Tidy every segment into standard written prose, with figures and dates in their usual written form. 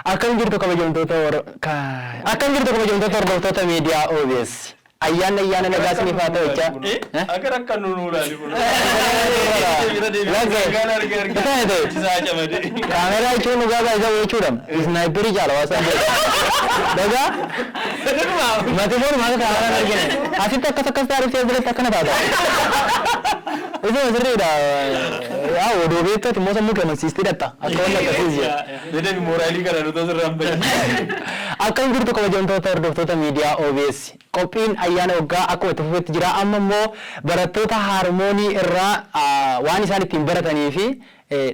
Akan jirtu kabajamtoota hordoftoota miidiyaa OBS. Ayyaana nagaa sinii faa ta'u jecha. Agar akka nuuraali kun. Kaameraa jechuun dhugaa baay'isa jechuudha. Snaayiperii jaala waasaa jedha. Dhagaa? Mati foon maal kaameraan argine. Asitti akkas taariftee biratti akkana taata. Isuma sirriidha. Yaa odoo beektoti immoo sammuu gammachiistii dhatta. Akka wanta akkasiis jira. Deddeebi mooraalii kana nuti asirraan bahe. Akkam jirtu kabajamtoota hordoftoota miidiyaa OBS. Qophiin ayyaana waggaa akkuma itti fufetti jira. Amma immoo barattoota haarmoonii irraa waan isaan ittiin baratanii fi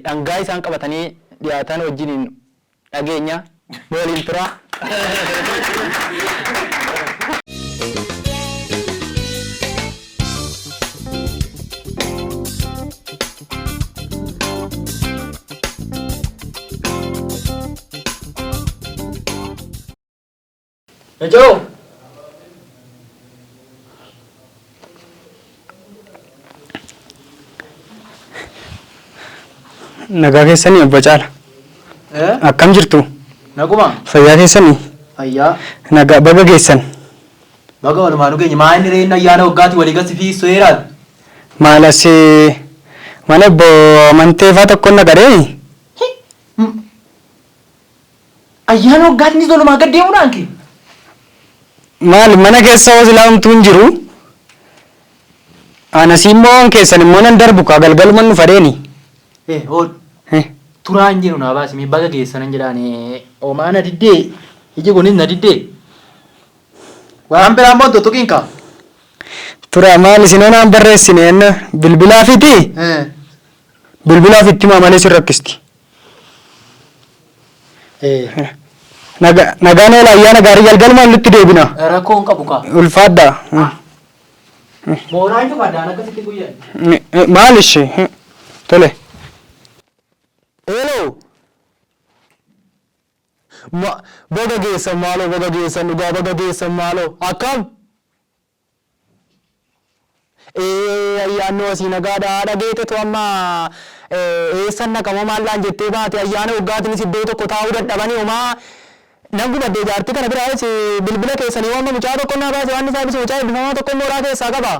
dhangaa isaan qabatanii dhiyaatan wajjin dhageenya waliin tura. Joe. Nagaa keessanii obbo Caala. Akkam jirtu? Naguma. Fayyaa keessanii? Fayyaa. Nagaa baga geessan. Baga walumaan dhugeenya maal reena ayyaana waggaatti walii gasi fi soeraal. Maalas mana obbo Amanteefaa tokko nagadee. Ayyaana waggaatti ni walumaa gad deemuudhaan kee. Maal mana keessa hoosilaamtuun jiru? Anas immoo keessan immoo nan darbu kaa galgaluman nu fadeeni. Ool. Turaan jiru naa baasi mi baga geessanan jedhaani omaana diddee iji kunis na diddee. Waan biraan boonto tuqiinka. Tura maal isin onaan barreessine enna bilbilaafiti? Bilbilaafitti maa malee sin rakkisti. Nagaan oola ayyaana gaarii galgalumaan nutti deebina. Rakkoon qabu kaa. Ulfaadha. Mooraan cufaadhaan akkasitti guyyaa. Maal ishee? Tole. Hello. Baga geessan maaloo baga geessan dhugaa baga geessan maaloo akkam? Ayyaanni asii nagaadhaa dhageetetu amma eessan naqama maallaan jettee baate ayyaana waggaatiinis iddoo tokko taa'uu dadhabanii homaa nan gubadde jaartii kana biraas bilbila keessanii waan mucaa tokko naa baase waan isaa bisu mucaa eebbifamaa tokko mooraa keessaa qaba.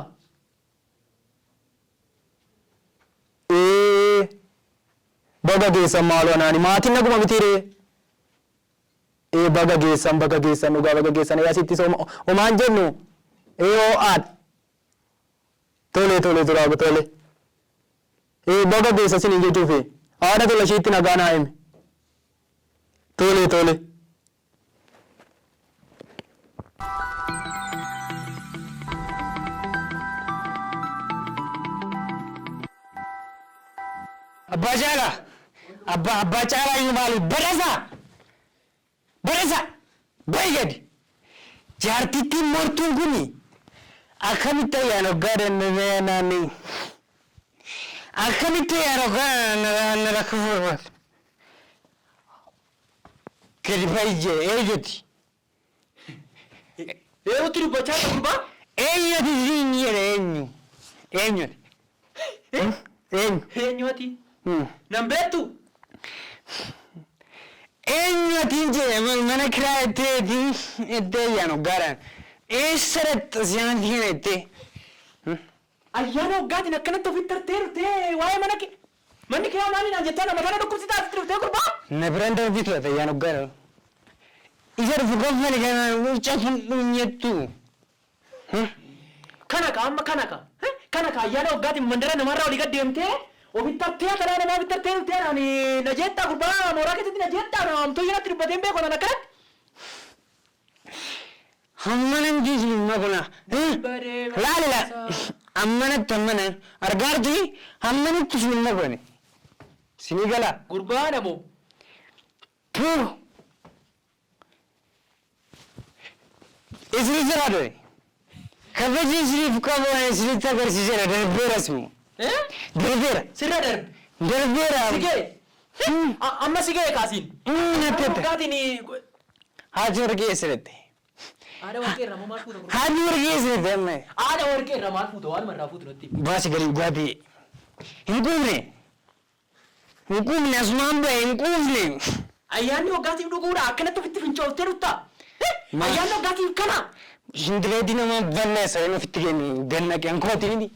Baga geessan maaloo naani maatiin naguma mitiiree. Baga geessan dhugaa baga geessan asittis homaan jennu haadha. Tole turaagu tole. Baga geessa siniin jechuufi haadha tola ishiitti nagaa naa hime. Tole. Abbaa Caalaa. Abbaa Caalaa iyyuu maali? Barasa! Bayi gadi! Jaartittiin mortuun kuni akkamitti ayyaana waggaa danda'ee naannii? Akkamitti ayyaana waggaa na rakkoo gadi baay'ee eenyuti? Eenyuti dubbachaa jiru baa? Eenyuti siin jedhe eenyuti? Eenyuti? Nan beektu? Eenyutiin jedhe mana kiraa itteetiin iddoo ayyaana waggaadhaan eessatti siyaantiin ittee? Ayyaana waggaatiin akkanatti ofitti tartee waa'ee manni kiraa maaliidhaan jettaa nama kana dhukkubsitaa asitti dhuftee gurbaa? Na biraan darbii ture ayyaana waggaadhaan. Isa dhufu gaffali kanaan mucaa kan dhuunyattu. Kana ayyaana waggaatiin mandara namarraa olii gad deemtee ofitti tartee karaa namaa ofitti tartee dhuftee na jettaa gurbaa mooraa keessatti na jettaa amtuu jalatti dubbateen beeku nan akkanatti. Hammanan jiisummaa kuna. Laalila. Ammanatti ammanan. Argaarti hammanitti sunna kuni. Sinii gala. Gurbaa namoo. Puu. Isini jira doi. Kabaji isiniif qabu isinitti agarsiiseera darbeeras moo. Darbeera. Sirra darbe. Darbeera. Sigee. Amma sigee kaasiin. Nattete. Dhugaatiin Haati warqee sirriitti. Haadha warqee irraa maal fuuta? Haati warqee sirriitti amma. Haadha warqee irraa maal fuuta? Waan marraa fuutu nutti. Baasi galii dhugaatii. Hin quufne. Hin quufne asumaan bahe hin quufne. Ayyaanni waggaatiif dhuguudha akkanatti ofitti fincooftee dhuftaa? Ayyaanni waggaatiif kana? Shindireetii nama balleessa yoo ofitti kennu ganna ankooti miti.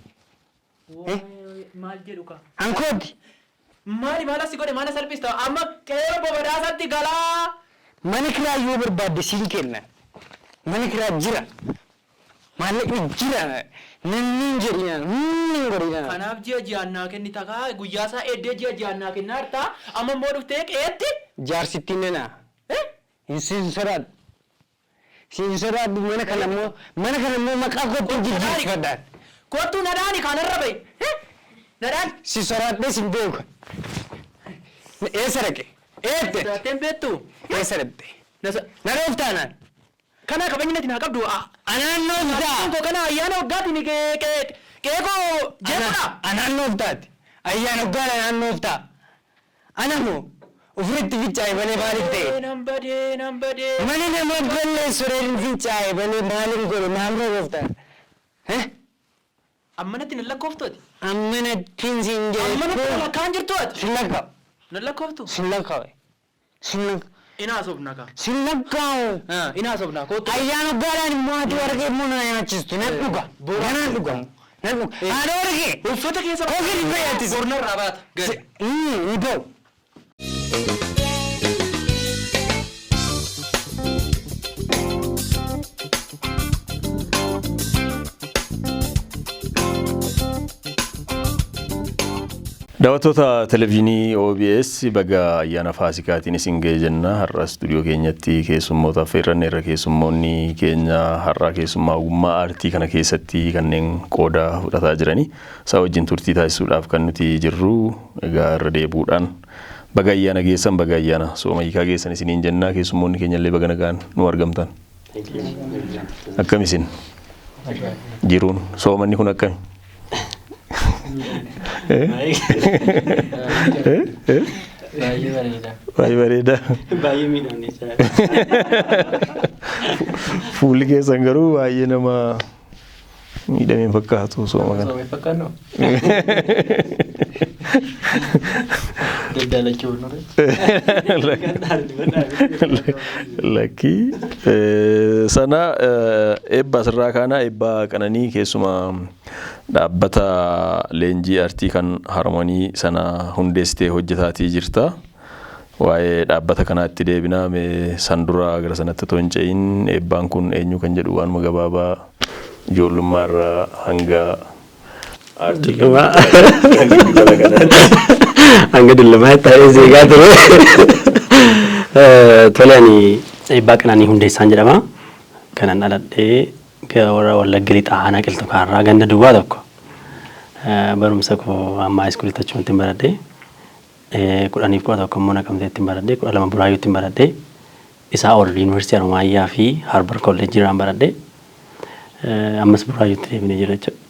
Maal jedhu ka? Ankooti. Maal asii godhe maal salphista? Amma qeerroo bobadaasatti galaa. Mana kiraa yoo barbaadde siin kenna. Mana kiraa jira. Maallaqni jira. Namni hin jedhina. Namni hin godhina. Kanaaf ji'a ji'annaa kenni takaa guyyaa isaa eeddee ji'a ji'annaa kennaa jirtaa. Amma immoo dhuftee qeetti. Jaarsittiin nana. Siin sodaadhu. Siin sodaadhu mana kana immoo maqaa kottuu jijjiirfadhaan. Kottuu nadaani kanarra bahi. Nadaan. Si sodaadhee sin beeku. Eessa dhaqe? Eette? Sodaateen beektu? Eessa dhaqxe? Na dhooftaanaan. Kana kabajnati naa qabdu. Anaan nooftaa. Kun kana ayyaana waggaatiin qeeqoo jechuudha. Anaan nooftaati. Ayyaana waggaan anaan nooftaa. Anamoo ofirratti fincaa'e malee maaliif ta'e? Nan badee. Mani nama balleessu reerin fincaa'e malee maaliif godhe maalirra nooftaa? Ammanatti nan lakkooftooti. Ammanatti siin jedhe. Ammanatti nan lakkaan jirtooti. Sin lakkaa. Nan lakkooftu. Sin lakkaa. Inaa sobnaa kaa. Sin lakkaa'u. Inaa sobnaa kootu. Ayyaana waggaadhaan immoo ati warqee immoo na nyaachistu. Nan dhuga. Ganaan dhuga. Haadha warqee. Uffata keessa. Kookii ni fayyadis. Bornarraa baata. Ni ba'u. Daawwattoota televezyiinii OBS baga ayyaana Faasikaatiin isin ga'e jenna. Har'a istuudiyoo keenyatti keessummoota affeerranne irra keessummoonni keenya har'a keessummaa ogummaa aartii kana keessatti kanneen qooda fudhataa jirani. Isaa wajjin turtii taasisuudhaaf kan nuti jirru. Egaa irra deebuudhaan baga ayyaana geessan baga ayyaana sooma hiikaa geessan isiniin jenna. Keessummoonni keenya illee baga nagaan nu argamtan. Akkam isin? Jiruun soomanni kun akkami? Baay'ee bareeda. Baay'ee miidhamne. Fuulli keessan garuu baay'ee nama miidhameen fakkaatu sooma kana. Sooma fakkaannoo. Daddaalachuu nure. Lakkii sana eebba asirraa kaana eebba qananii keessuma dhaabbata leenjii aartii kan harmonii sana hundeessitee hojjetaatii jirta. Waa'ee dhaabbata kanaatti deebinaa mee san dura gara sanatti otoo hin ce'in eebbaan kun eenyu kan jedhu waanuma gabaabaa ijoollummaarraa hanga aartii hanga dullumaa ta'ee seegaa ture. Tole ani eebbaa qananii hundeessaan jedhama. Kanan dhaladhee warra Wallagga Lixaa aanaa Qilxukaarraa ganda duwwaa tokko barumsa koo amma iskuulitti achumatti hin baradhee 10-11 immoo Naqamteetti hin baradhee 12 Buraayyuutti hin baradhee isaa ol yuunivarsiitii Haromaayaa fi Harbar kolleejjii irraan baradhee ammas Buraayyuutti deebinee jira jechuudha.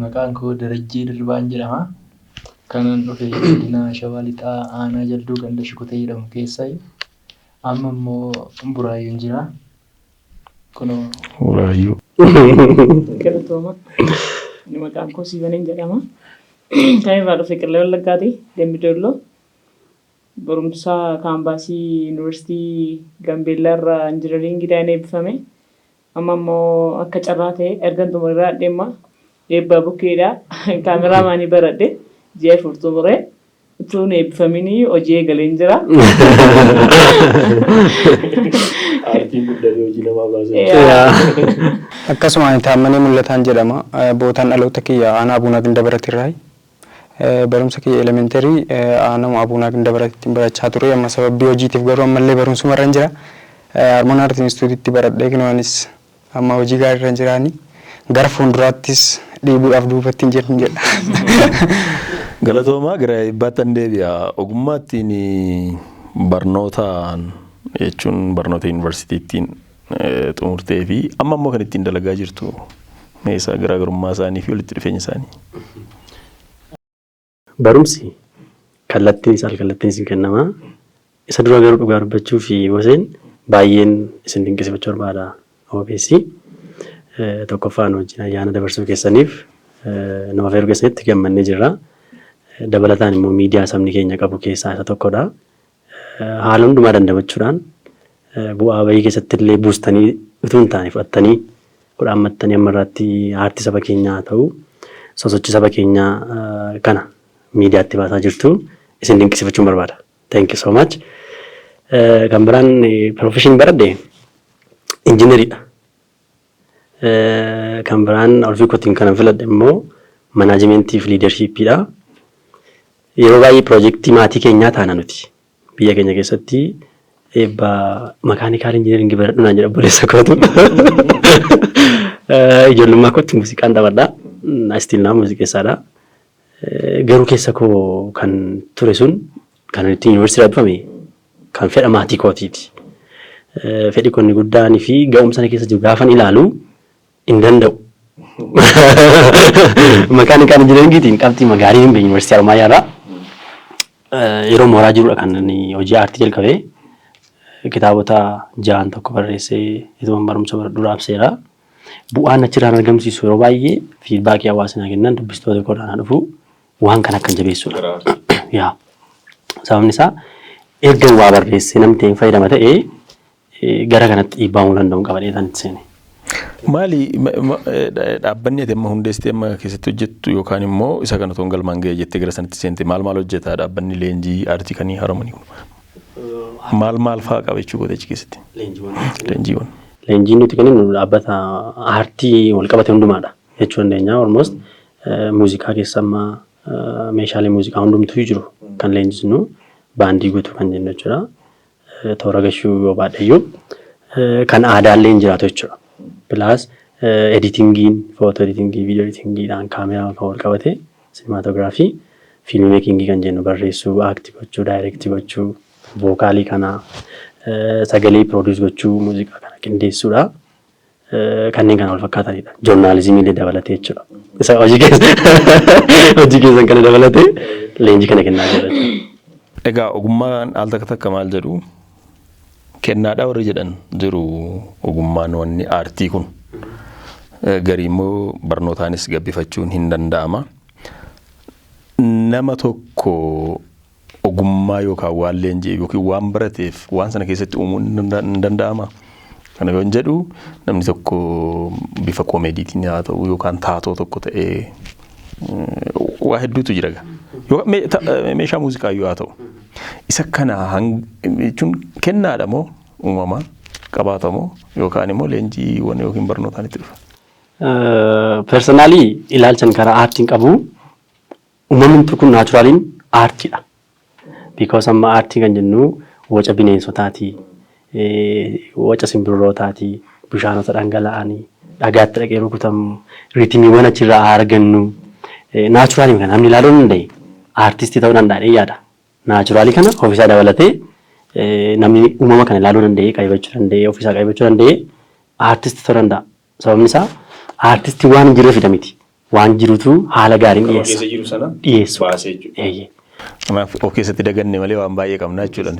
Maqaan koo Darajjii Dirbaan jedhama. Kanan dhufe godina Shawaa Lixaa aanaa Jalduu ganda Shukutee jedhamu keessaa amma immoo Buraayyuun jira. Kunoo Buraayyuu. Galatooma. Maqaan koo Siibaneen jedhama. Kan irraa dhufe Qillee Wallaggaati. Dambidolloo. Barumsa kaambaasii Yuunivarsiitii Gambeellaa irraa injinariingiidhaan eebbifame. Amma immoo akka carraa ta'e ergan xumuraa dhimma eebbaa bukkeedhaa kaameraamaanii baradhe ji'a 4 xumuree utuun eebbifaminii hojii eegaleen jira. Aartiin guddatee hojii namaa baasee. Akkasuma Taammanee Mul'ataan jedhama. Bootaan dhaloota kiyya aanaa Abuunaa Gindabarattirraa. Barumsa kiyya elementarii aanaa Abuunaa Gindabarattiin barachaa ture. Amma sababii hojiitiif garuu ammallee barumsuma irra jira. Harmon Aartii Instituutitti baradhee kinoonis amma hojii gaarii irra jiraani. Gara fuulduraattis dhiibuudhaaf duubatti hin jedhu jedha. Galatoomaa gara eebbaatti deebi'a. Ogummaattiin barnootaan jechuun barnoota yuunivarsiitiittiin xumurtee fi amma immoo kan ittiin dalagaa jirtu meeshaa garaagarummaa isaanii fi walitti dhufeenya isaanii. Barumsi kallattiin isin kennama. Isa dura garuu dhugaa dubbachuu fi Hoseen baay'een isin dinqisiifachuu barbaada OBS. Tokkoffaan wajjin ayyaana dabarsuu keessaniif nama feeruu keessanitti gammannee jirra. Dabalataan immoo miidiyaa sabni keenya qabu keessaa isa tokkodha. Haala hundumaa dandamachuudhaan bu'aa bahii keessatti illee buustanii utuu hin taane fudhattanii godhaammattanii ammarraatti aartii saba keenyaa ta'u sosochii saba keenyaa kana miidiyaatti baasaa jirtu isin dinqisiifachuun barbaada. Thank you so much. Kan biraan profession baradhe injiineriidha. Kan biraan ofii kootiin kan filadhe immoo manaajimentii fi liidarshiippiidha. Yeroo baay'ee piroojeektii maatii keenyaa taana nuti biyya keenya keessatti eebba makaanikaal injineringii baradhunaa jedha obboleessa kootu. Ijoollummaa kootti muuziqaan taphadha. Astiilnaa muuziqeessaadha. Garuu keessa koo kan ture sun kan itti yuunivarsiitii dhufame kan fedha maatii kootiiti. Fedhi konni guddaanii fi ga'umsa sana keessa jiru gaafan ilaalu hin danda'u. Makaanikaal injineeringiitiin qabxii magaarii hin beekne yuunivarsiitii Harmaayyaadha. Yeroo mooraa jirudha kan hojii aartii jalqabee kitaabota 6 tokko barreessee itoo barumsa duraabseera. Bu'aan achirraan argamsiisu yeroo baay'ee fiidbaakii hawaasaa kennan dubbistoota koodhaan dhufu waan kan akka jabeessudha. Yaa sababni isaa erga waa barreessee namni ta'e fayyadama ta'ee gara kanatti dhiibbamuu danda'u qabadhee kan itti seene. Maali dhaabbanni ati amma hundeessitee amma keessatti hojjettu yookaan immoo isa kana toon galmaan ga'e jettee gara sanatti seente maal hojjetaa dhaabbanni leenjii aartii kanii Haramanii kun? Maal fa'aa qaba jechuu godhe achi keessatti? Leenjiiwwan. Leenjiin nuti kennu dhaabbata aartii wal qabate hundumaadha jechuu dandeenya. Almost muuziqaa keessa amma meeshaalee muuziqaa hundumtuu jiru kan leenjisnu baandii guutuu kan jennu jechuudha. Toora gashuu yoo baadheyyuu kan aadaallee hin jiraatu jechuudha. Plus editingiin, footoo editingii, viidiyoo editingiidhaan kaameraa kan wal qabate sinemaatoogiraafii, fiilmii meekingii kan jennu barreessuu, aaktii gochuu, daayirektii gochuu, vookaalii kana sagalee pirooduus gochuu, muuziqaa kana qindeessuudha. Kanneen kana wal fakkaatanidha. Joornaalizimii illee dabalatee jechuudha. Isa hojii keessan kana dabalatee leenjii kana kennaa jira. Egaa ogummaan al takka maal jedhu kennaadha warri jedhan jiru ogummaan wanni aartii kun garii immoo barnootaanis gabbifachuun hin danda'ama. Nama tokko ogummaa yookaan waan leenjii yookiin waan barateef waan sana keessatti uumuun hin danda'ama. Kana yoo jedhu namni tokko bifa koomeediitiin haa ta'u yookaan taatoo tokko ta'ee waa hedduutu jira. Meeshaa muuziqaa yoo haa ta'u. Isa kana jechuun kennaadha moo uumamaa qabaata moo yookaan immoo leenjiiwwan yookiin barnootaan itti dhufa? Personaalii ilaalchan karaa aartiin qabu uumamni kun naachuraaliin aartiidha. Because amma aartii kan jennu waca bineensotaati, waca simbirrootaati, bishaanota dhangala'anii, dhagaatti dhaqee rukutamu, riitimiiwwan achirraa argannu. Naachuraaliin kan namni ilaaluu danda'e aartistii ta'uu danda'ee yaada. Naachuraalii kana ofiisaa dabalatee namni uumama kana ilaaluu danda'ee qaybachuu danda'ee ofiisaa qaybachuu danda'ee aartistii ta'uu danda'a. Sababni isaa aartistii waan jiru fida miti. Waan jirutu haala gaariin dhiyeessa. Keessa jiru sana Dhiyeessu. baasee jechuudha. Kanaaf of keessatti daganne malee waan baay'ee qabna jechuudha.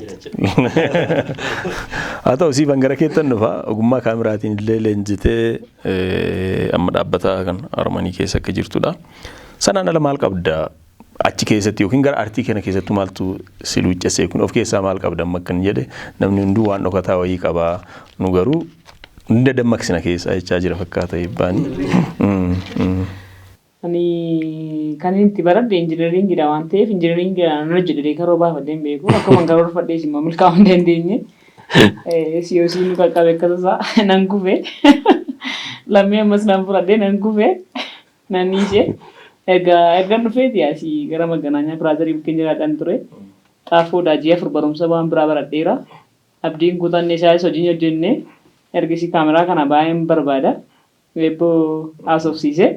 Haa ta'u siifan gara keettan dhufa ogummaa kaameraatiin illee leenjitee amma dhaabbata kan Haramanii keessa akka jirtudha. Sanaan ala maal qabda? Achi keessatti yookiin gara aartii kana keessatti maaltu si luuccesee kun of keessaa maal qabda amma akkan jedhe namni hunduu waan dhokataa wayii qabaa nu garuu hunda dammaqsina keessaa jechaa jira fakkaata eebbaanii. Ani kan itti baradhe injineeringiidha waan ta'eef injineeringiidhaan hojjedhee karoo baafadheen beeku akkuma karoo fadhee simma milkaa'uu hin dandeenye COC nu qaqqabe akkasumas nan kufe lammii ammas nan fudhadhee nan kufe nan dhiisee. Erga dhufeeti asii gara Maganaanyaa Piraazarii bukkeen jiraadhaan ture. Xaafoo daajii 4 barumsa waan biraa baradheera. Abdiin kutanne isaanis hojii hojjenne ergasii kaameraa kana baay'een barbaada. Weebboo haasofsiise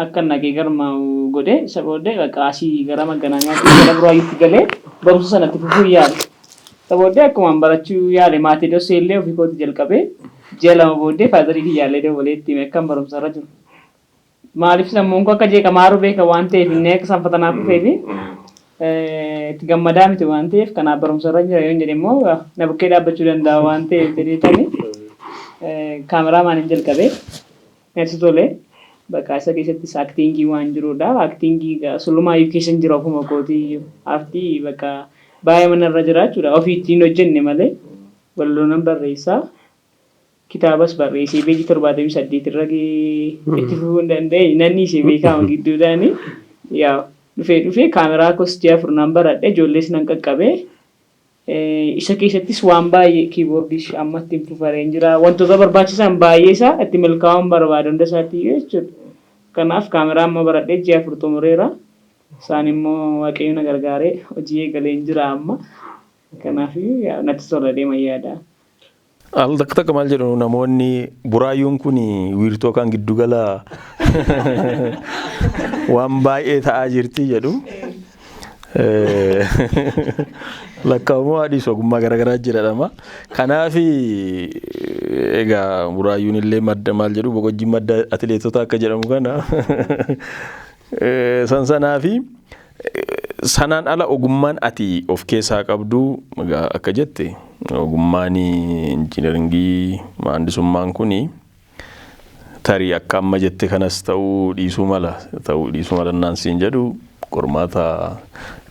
akka nagee garmaa'u godhe isa booddee bakka asii gara Maganaanyaatti gara Buraayyuutti galee barumsa sanatti fufuu yaale. Isa booddee akkuma barachuu yaale maatii dossee illee ofii kooti jalqabee ji'a 2 booddee Faazariif yaalee dabalee itti akkam barumsarra jiru. Maaliif sammuun koo akka jeeqamaa beeka waan ta'eef inni akka sanfatanaa kufee fi itti gammadaa miti waan ta'eef kanaaf barumsa irra jira yoo jedhe immoo na bukkee dhaabbachuu danda'a waan ta'eef jedheetani kaameraamaaniin jalqabee natti tole bakka isa keessattis aktiingii waan jirudha. Aktiingii sulumaayyuu keessa hin jiru ofuma kootii aartii bakka baay'ee manarra jira jechuudha. Ofii ittiin hojjenne malee walloon barreessaa. Kitaabas barreessee peejii 78 irra itti fufuu hin danda'e nanni ishee beekama gidduudhaani yaa dhufee kaameraa kos ji'a furnaan baradhe ijoollees nan qaqqabee isa keessattis waan baay'ee kiiboordii amma ittiin fufareen jira wantoota barbaachisan baay'ee isaa itti milkaa'uun barbaada hunda isaatti jechuudha. Kanaaf kaameraa amma baradhe ji'a fur xumureera isaan immoo waaqayyo na gargaaree hojii eegaleen jira amma kanaaf natti tola deema yaada. Al takka maal jedhu namoonni buraayyuun kun wiirtoo kan giddugala waan baay'ee ta'aa jirti jedhu. Lakkaa'ummaa adiis ogummaa garaagaraa jedhama. Kanaaf egaa buraayyuun illee madda maal jedhu boqojjiin madda atileetota akka jedhamu kana sansanaafi sanaan ala ogummaan ati of keessaa qabdu akka jette ogummaan injiinaringii maandisummaan kuni tarii akka amma jette kanas ta'uu dhiisuu mala naan siin jedhu qormaata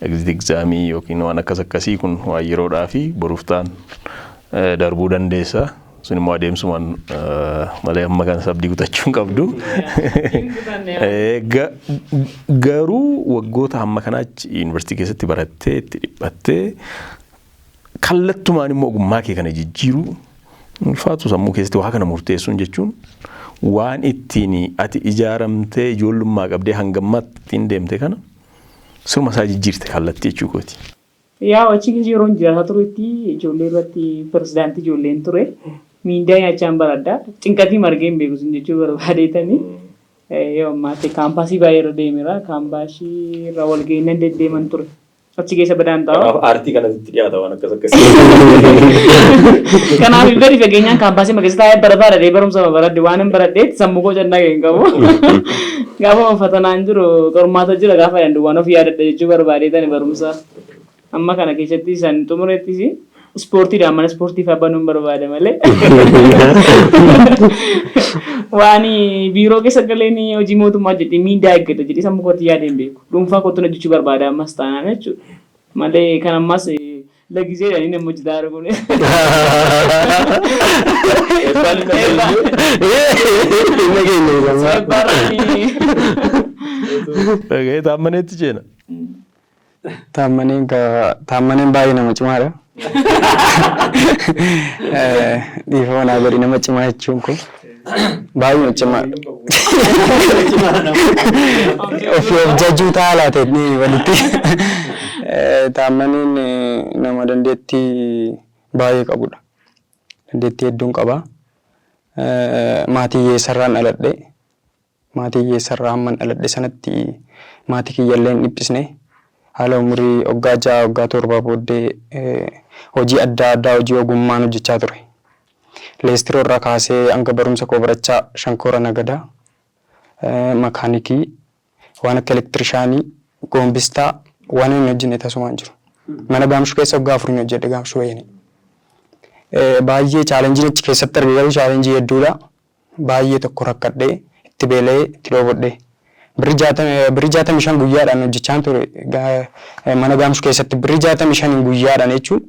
exit exaamii yookiin waan akkas akkasii kun waan yeroodhaa fi boruuftaan darbuu dandeessa. Sun immoo adeemsumaan malee amma kan sabdii kutachuun qabdu. Garuu waggoota hamma kanaachi yuunivarsiitii keessatti barattee itti dhiphattee kallattumaan immoo ogummaa kee kana jijjiiruu ulfaatu sammuu keessatti waa kana murteessuun jechuun waan ittiin ati ijaaramtee ijoollummaa qabdee hangammaatti ittiin deemte kana sirma isaa jijjiirte kallattii jechuu kooti. Yaa achi keessa yeroo jiraata turetti ijoollee irratti pirezidaantii ijoolleen ture. Miindaa nyaachaan baradhaa cinqatii margee hin beeku sun jechuu barbaadeetanii yoo ammaatti kaampaasii baay'ee irra deemeera kaampaasii irra walga'ii nan deddeeman ture achi keessa badaan ta'a. Aartii kanatti dhiyaata waan akkas akkasii. Kanaaf gadi fageenyaan kaampaasii makeessa taa'ee barataa dhadhee barumsa baradhe waan hin baradheetti sammuu koo cannaa hin qabu. Gaafa fatanaan jiru qormaata jira gaafa danda'u waan of yaadadha jechuu barbaadeetanii barumsa amma kana keessatti isaan xumurettis. Ispoortiidhaan mana ispoortiif abbanuun barbaada malee. Waan biiroo keessa galeen hojii mootummaa jedhee miindaa eeggata jedhee sammuu kootti yaadeen beeku. Dhuunfaa kootti hojjechuu barbaada ammas taanaan jechuudha. Malee kan ammas lagiseedhaan inni amma hojjetaa arguun. Taammaneetti jeena. Taammaneen baay'ee nama cimaadha. Dhiifama naa godhi nama cimaa jechuun kun baay'ee cimaa. Ofii of jajjuu ta'a laateetni walitti. Taammaneen nama dandeettii baay'ee qabudha. Dandeettii hedduun qaba. Maatii hiyyeessarraan dhaladhe. Maatii hiyyeessarraa hamman dhaladhe sanatti maatii kiyyallee hin dhiphisne. Haala umurii waggaa 6 waggaa 7 booddee hojii adda addaa hojii ogummaan hojjechaa ture. Leestiroo irraa kaasee hanga barumsa koo barachaa Shankoora Nagadaa makaanikii waan akka elektirishaanii goombistaa waan inni hojjenne tasumaan jiru. Mana gaamshuu keessa waggaa 4 hojjedhe gaamshuu wayini. Baay'ee chaalenjiin achi keessatti arge garuu chaalenjii hedduudha. Baay'ee tokko rakkadhee itti beelee itti dhoobodhee. Birrii 65 guyyaadhaan hojjechaan ture mana gaamshuu keessatti birrii 65 guyyaadhaan jechuun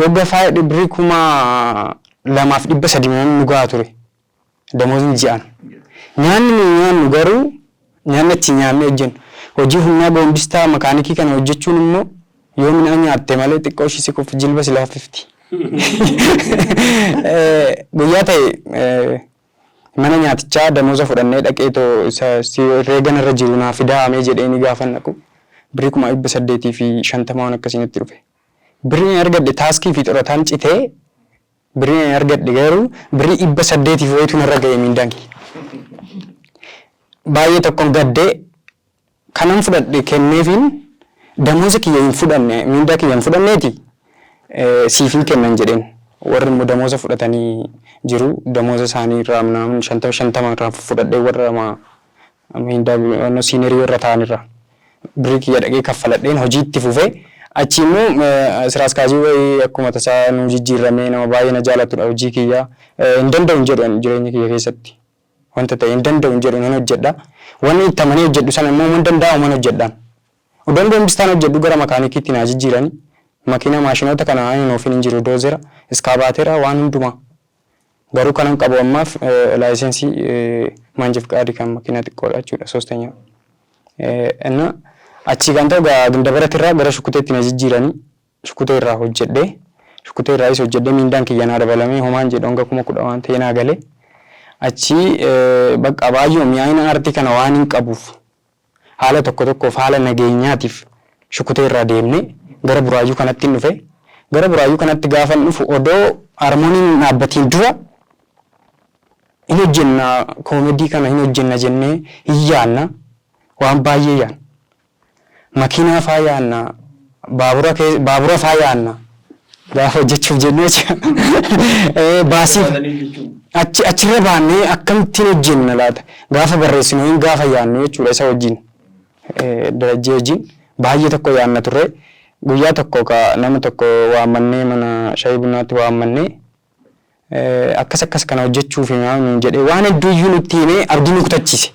waggaa faayidhi birrii 2,300 nu gahaa ture damoozin ji'aan. Nyaanni garuu nyaanni achi nyaannee hojjennu hojii humnaa goombistaa makaanikii kana hojjechuun immoo yoo midhaan nyaatte malee xiqqoo ishii si kufu jilba si laaffifti. Guyyaa ta'e mana nyaatichaa damooza fudhannee dhaqeetoo reegan irra jiru naa fidaamee jedhee ni gaafa naqu birrii 850 waan akkasiinitti dhufe. Birrii argadhe taaskii fi xurataan citee birrii argadhe garuu birrii 800 wayitu narra ga'e miindaan kiyya. Baay'ee tokkoon gaddee kanan fudhadhe kenneefiin damooza kiyya hin fudhanne miindaa kiyya hin fudhanneeti siifin kennan jedheen. Warri immoo damooza fudhatanii jiru damooza isaanii irraa namni 50 irraa fudhadhee warra miindaa siinerii warra ta'anirra biriikii dhaqee kaffaladheen hojiitti fufee achi immoo siraas kaajii wayii akkuma tasaa nu jijjiiramee nama baay'ee na jaalatudha hojii kiyyaa hin danda'u hin jedhu jireenya kiyya keessatti wanta ta'e hin danda'u hin jedhu nan hojjedha wanni itti amanee hojjedhu sana immoo hin danda'u man hojjedhaan odoo dombistaan hojjedhu gara makaanikiitti na jijjiiranii makina maashinoota kana ani ofiin hin jiru doozera iskaabaatera waan hundumaa garuu kanan qabu ammaaf laayisensii maanjif qaadii kan makina xiqqoodha jechuudha soostanya እና achi kan ta'u gindabaratti gara shukuteetti na jijjiiranii shukutee irraa hojjedhee shukutee irraas hojjedhee miindaan kiyyanaa dabalamee homaan jedhu hanga 10,000 waan ta'ee naa galee achi bakka baay'ee mi'aayina aartii kana waan hin qabuuf haala tokko tokkoof haala nageenyaatiif shukutee irraa deemnee gara buraayyuu kanatti dhufe gara buraayyuu kanatti gaafa dhufu odoo harmooniin dhaabbatiin dura hin hojjenna koomedii kana hin hojjenna jennee hin yaanna waan baay'ee yaanna makiinaa faa yaanna baabura faa yaanna gaafa hojjechuuf jennee baasiif achirra baannee akkamittiin hojjenna laata gaafa barreessinu hin gaafa yaannu jechuudha isa wajjin darajjee wajjin baay'ee tokko yaanna turre guyyaa tokko nama tokko waammannee mana shaayii bunaatti waammannee akkas kana hojjechuuf himaa jedhee waan hedduu iyyuu nutti himee abdii nu kutachiise